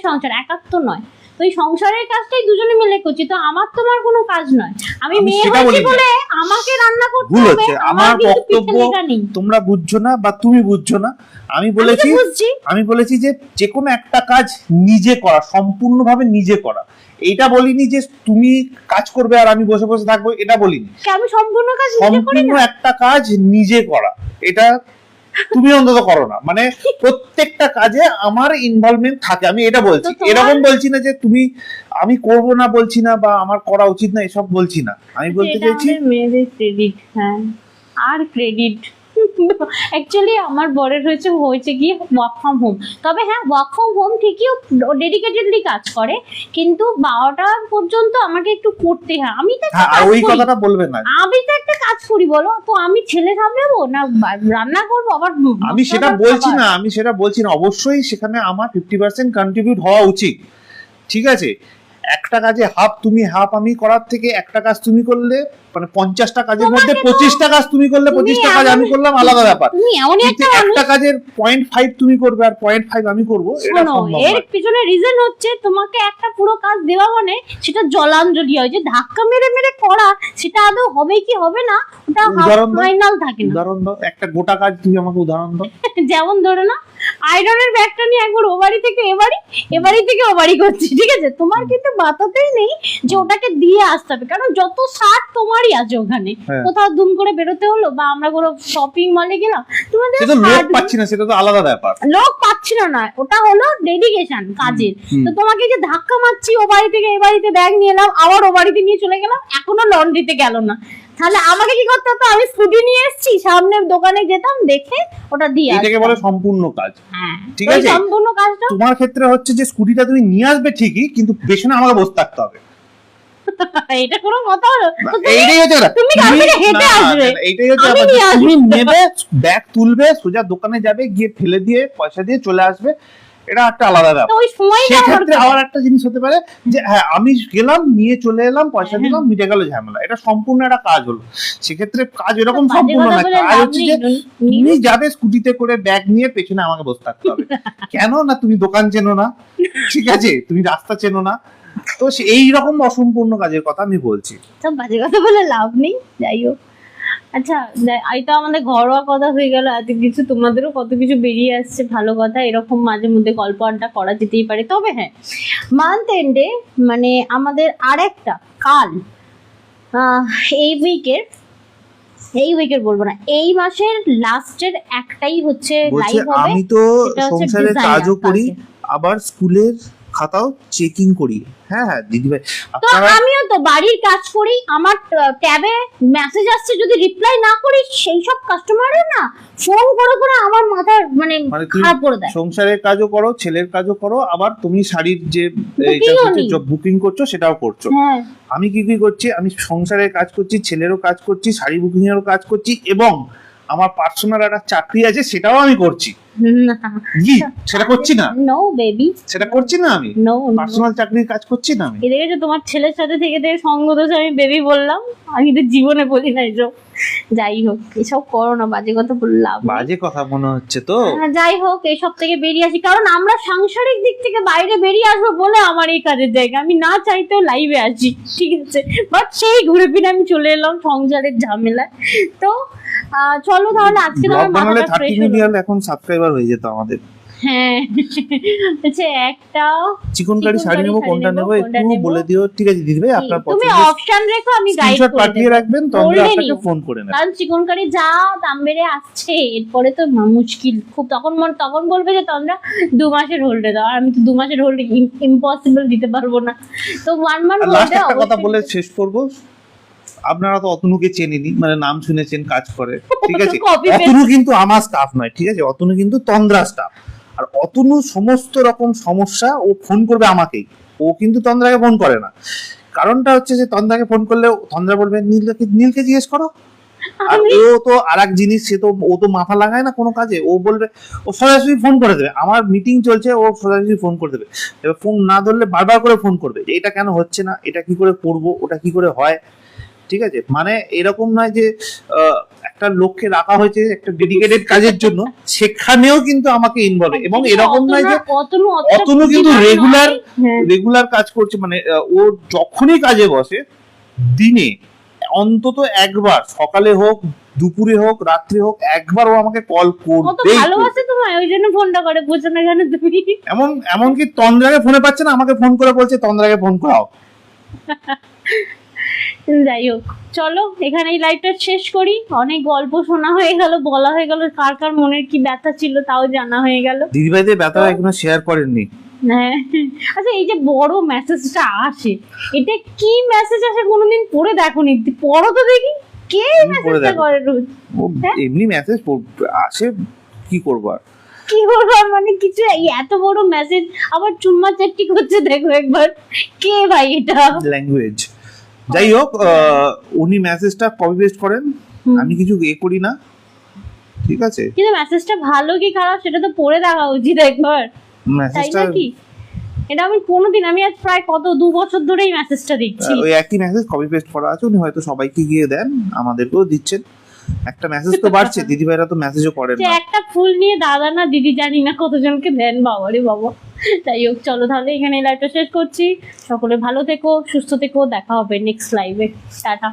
সংসার একাত্ম নয়, তো এই সংসারের কাজটাই দুজনে মিলে করছি, তো আমার তোমার কোনো কাজ নয়, আমি মেয়ে হয়েছি বলে আমাকে রান্না করতে হবে, আমার বক্তব্য তোমরা বুঝছো না বা তুমি বুঝছো না। আমি বলেছি যে কোনো একটা কাজ নিজে করা, সম্পূর্ণভাবে নিজে করা, এইটা বলিনি যে তুমি কাজ করবে আর আমি বসে বসে থাকবো, এটা বলিনি। আমি সম্পূর্ণ একটা কাজ নিজে করা, এটা তুমি অন্তত করো না, মানে প্রত্যেকটা কাজে আমার ইনভলভমেন্ট থাকে, আমি এটা বলছি। এরকম বলছি না যে তুমি, আমি করব না বলছি না বা আমার করা উচিত না, এসব বলছি না। আমি বলতে চাইছি মেয়েদের ক্রেডিট, হ্যাঁ, আর ক্রেডিট অ্যাকচুয়ালি আমার বরের হয়েছে গিয়ে ওয়ার্ক ফ্রম হোম। তবে হ্যাঁ, ওয়ার্ক ফ্রম হোম ঠিকই ডেডিকেটেডলি কাজ করে, কিন্তু 12টা পর্যন্ত আমাকে একটু করতে হয়। আমি তো ওই কথাটা বলবেন না, আমি তো একটা কাজ করি বলো তো, আমি ছেলে সামলাবো না রান্না করবো আবার। আমি সেটা বলছি না, অবশ্যই সেখানে আমার 50% কন্ট্রিবিউট হওয়া উচিত, ঠিক আছে। একটা কাজে হাফ তুমি হাফ আমি করার থেকে একটা কাজ তুমি করলে, মানে 50টা কাজের মধ্যে 25টা কাজ তুমি করলে 25টা কাজ আমি করলাম, আলাদা ব্যাপার। একটা কাজের 0.5 তুমি করবে আর 0.5 আমি করবো, এটা সম্ভব না। এর পিছনে রিজন হচ্ছে তোমাকে একটা পুরো কাজ দেওয়া মানে সেটা জলাঞ্জলি হয়, যে ধাক্কা মেরে মেরে করা সেটা আদৌ হবে কি হবে না ওটা ফাইনাল থাকে না। উদাহরণ দাও, একটা গোটা কাজ তুমি আমাকে উদাহরণ দাও। যেমন ধরো না, আয়রনের ব্যাগটা নিয়ে একবার ও বাড়ি থেকে এ বাড়ি থেকে ও বাড়ি করছি, ঠিক আছে, তোমার কিন্তু বাতাতেই নেই যে ওটাকে দিয়ে আসতে হবে, কারণ যত শার্ট তোমারই আছে ওখানে। কোথাও দুম করে বেরোতে হলো বা আমরা কোনো শপিং মলে গেলাম, তোমাদের লোক পাচ্ছি না, সেটা তো আলাদা ব্যাপার। লোক পাচ্ছি না, ওটা হলো ডেডিকেশন কাজের। তো তোমাকে যে ধাক্কা মারছি ও বাড়ি থেকে এ বাড়িতে ব্যাগ নিয়ে এলাম, আবার ও বাড়িতে নিয়ে চলে গেলাম, এখনো লন্ড্রিতে গেল না, তাহলে আমাকে কি করতে হতো? আমি স্কুটি নিয়ে এসেছি, সামনের দোকানে যেতাম, দেখে ওটা দিয়ে আসতাম। এটাকে বলে সম্পূর্ণ কাজ। হ্যাঁ, ঠিক আছে, সম্পূর্ণ কাজটা তোমার ক্ষেত্রে হচ্ছে যে স্কুটিটা তুমি নিয়ে আসবে ঠিকই, কিন্তু পেছনে আমাকে বসে থাকতে হবে। এটা কোনো কথা হলো? এইটাই হচ্ছে তুমি গাড়ি হেঁটে আসবে, এইটাই হচ্ছে তুমি নেবে, ব্যাগ তুলবে, সোজা দোকানে যাবে, গিয়ে ফেলে দিয়ে পয়সা দিয়ে চলে আসবে, এটা একটা আলাদা ব্যাপার। সেক্ষেত্রে আবার একটা জিনিস হতে পারে যে হ্যাঁ আমি গেলাম, নিয়ে চলে এলাম, পয়সা দিলাম, মিটে গেল ঝামেলা, এটা সম্পূর্ণ একটা কাজ হলো। সেক্ষেত্রে কাজ এরকম সম্পূর্ণ না, কাজ হচ্ছে যে তুমি যাবে স্কুটিতে করে ব্যাগ নিয়ে, পেছনে আমাকে বসে থাকতে হবে। কেন না? তুমি দোকান চেনো না, ঠিক আছে, তুমি রাস্তা চেনো না, তো এই রকম অসম্পূর্ণ কাজের কথা আমি বলছি। সব বাজে কথা বলে লাভ নেই, যাই হোক। আচ্ছা, এটা আমাদের ঘরোয়া কথা হয়ে গেল, এত কিছু, তোমাদেরও কত কিছু বেরিয়ে আসছে, ভালো কথা। এরকম মাঝে মধ্যে গল্প আড্ডা করা যেতেই পারে। তবে হ্যাঁ, মান্থ এন্ডে মানে আমাদের আরেকটা কাল এই উইকের বলবো না, এই মাসের লাস্টের একটাই হচ্ছে লাইভ হবে। আমি তো সংসারের কাজও করি, আবার স্কুলের খাতাও চেকিং করি। হ্যাঁ হ্যাঁ দিদিভাই, তো আমিও তো বাড়ির কাজ করি, আমার ট্যাবে মেসেজ আসছে, যদি রিপ্লাই না করি সেই সব কাস্টমাররা না ফোন করে করে আমার মাথা মানে খারাপ করে দেয়। সংসারের কাজও করো, ছেলের কাজও করো, আবার তুমি শাড়ির যে বুকিং করছো সেটাও করছো। আমি কি করছি? আমি সংসারের কাজ করছি, ছেলেরও কাজ করছি, শাড়ি বুকিং এরও কাজ করছি, এবং আমার পার্সোনাল একটা চাকরি আছে সেটাও আমি করছি। সেটা করছি না? নো বেবি, সেটা করছি না আমি। পার্সোনাল চাকরির কাজ করছি না আমি। এদিকে তোমার ছেলের সাথে থেকে সঙ্গ দোষ আমি বেবি বললাম, আমি তো জীবনে বলি না এসব। যাই হোক, এসব করো না, বাজে কথা বললাম। বাজে কথা মনে হচ্ছে তো? যাই হোক, এইসব থেকে বেরিয়ে আসি, কারণ আমরা সাংসারিক দিক থেকে বাইরে বেরিয়ে আসবো বলে আমার এই কাজের জায়গা। আমি না চাইতেও লাইভে আসি, ঠিক আছে, বাট সেই ঘুরে ফিরে আমি চলে এলাম সংসারের ঝামেলায়। তো চলো তাহলে আজকে তাহলে 30 মিলিয়ন এখন সাবস্ক্রাইবার হয়ে যেত আমাদের। হ্যাঁ, আচ্ছা, একটা চিকনকারি শাড়ি নেবো, কোনটা নেবো একটু বলে দিও। ঠিক আছে দিদি ভাই, আপনার তুমি অপশন রেখো, আমি গাইড করে পাঠিয়ে রাখবেন, তখন আপনাকে ফোন করে নেব। কারণ চিকনকারি যা দাম বেড়ে আসছে, এরপরে তো মুশকিল খুব। তখন বলবে যে তোমরা 2 মাসের হোল্ডে দাও, আর আমি তো 2 মাসের হোল্ডে ইম্পসিবল দিতে পারবো না। তো 1 মান্থ হোল্ডে। একটা কথা বলে শেষ করব, আপনারা তো অতনুকে চেনেনি, মানে নাম শুনেছেন, কাজ করে, ঠিক আছে। অতনু কিন্তু আমার স্টাফ নয়, ঠিক আছে, অতনু কিন্তু তন্দ্রা স্টাফ। আর অতনু সমস্ত রকম সমস্যা ও ফোন করবে আমাকেই, ও কিন্তু তন্দ্রাকে ফোন করে না। কারণটা হচ্ছে যে তন্দ্রাকে ফোন করলে তন্দ্রা বলবে নীলকে জিজ্ঞেস করো, আর ও তো আরেক জিনিস, ও তো মাথা লাগায় না কোনো কাজে। ও বলবে, ও সরাসরি ফোন করে দেবে, আমার মিটিং চলছে, ও সরাসরি ফোন করে দেবে। এবার ফোন না ধরলে বারবার করে ফোন করবে যে এটা কেন হচ্ছে না, এটা কি করে করবো, ওটা কি করে হয়, ঠিক আছে। মানে এরকম নয় যে একটা লোককে রাখা হয়েছে একটা ডেডিকেটেড কাজের জন্য, সেখানেও কিন্তু আমাকে ইনভলভ। এবং এরকম নয় যে অতনু কিন্তু রেগুলার কাজ করছে, মানে ও যখনই কাজে বসে দিনে অন্তত একবার, সকালে হোক, দুপুরে হোক, রাত্রে হোক, একবার ও আমাকে কল করবে। ভালোবাসে তোমায়, ওই জন্য ফোনটা করে, বুঝছো না কেন তুমি? এমনকি তন্দ্রাকে ফোনে পাচ্ছে না, আমাকে ফোন করে বলছে তন্দ্রাকে ফোন করাও। যাই হোক, চলো এখানেই লাইভটা শেষ করি। অনেক গল্প শোনা হয়ে গেল, বলা হয়ে গেল, কার কার মনের কি ব্যথা ছিল তাও জানা হয়ে গেল। দিদিভাইদের ব্যথা এখনো শেয়ার করেননি। হ্যাঁ, আচ্ছা, এই যে বড় মেসেজটা আসে, এটা কি মেসেজ আসে কোনোদিন পড়ে দেখোনি? পড়ো তো দেখি, কে মেসেজটা করে রোজ? এমনি মেসেজ আসে, কি করবো আর, কি বলবো মানে কিছু এত বড় মেসেজ আবার চুম্মা চাটি করছে, দেখো একবার কে ভাই এটা ল্যাঙ্গুয়েজ। যাই হোক, উনি মেসেজটা কপি পেস্ট করেন, আমি কিছু করি না, ঠিক আছে। কিন্তু মেসেজটা ভালো কি খারাপ সেটা তো পড়ে দেখা উচিত একবার, তাই না কি? এটা আমি কোনোদিন, আমি আজ প্রায় কত 2 বছর ধরেই মেসেজটা দেখছি, ওই একই মেসেজ কপি পেস্ট করা আছে। উনি হয়তো সবাইকে গিয়ে দেন, আমাদেরকেও দিচ্ছেন। একটা মেসেজ তো বাড়ছে, দিদি ভাইরা তো মেসেজও করেন না। একটা ফুল নিয়ে দাদা না দিদি জানি না কতজনকে দেন, বাবা রে বাবা। যাই হোক, চলো তাহলে এখানে লাইভটা শেষ করছি। সকলে ভালো থেকো, সুস্থ থেকো, দেখা হবে নেক্সট লাইভে। টাটা।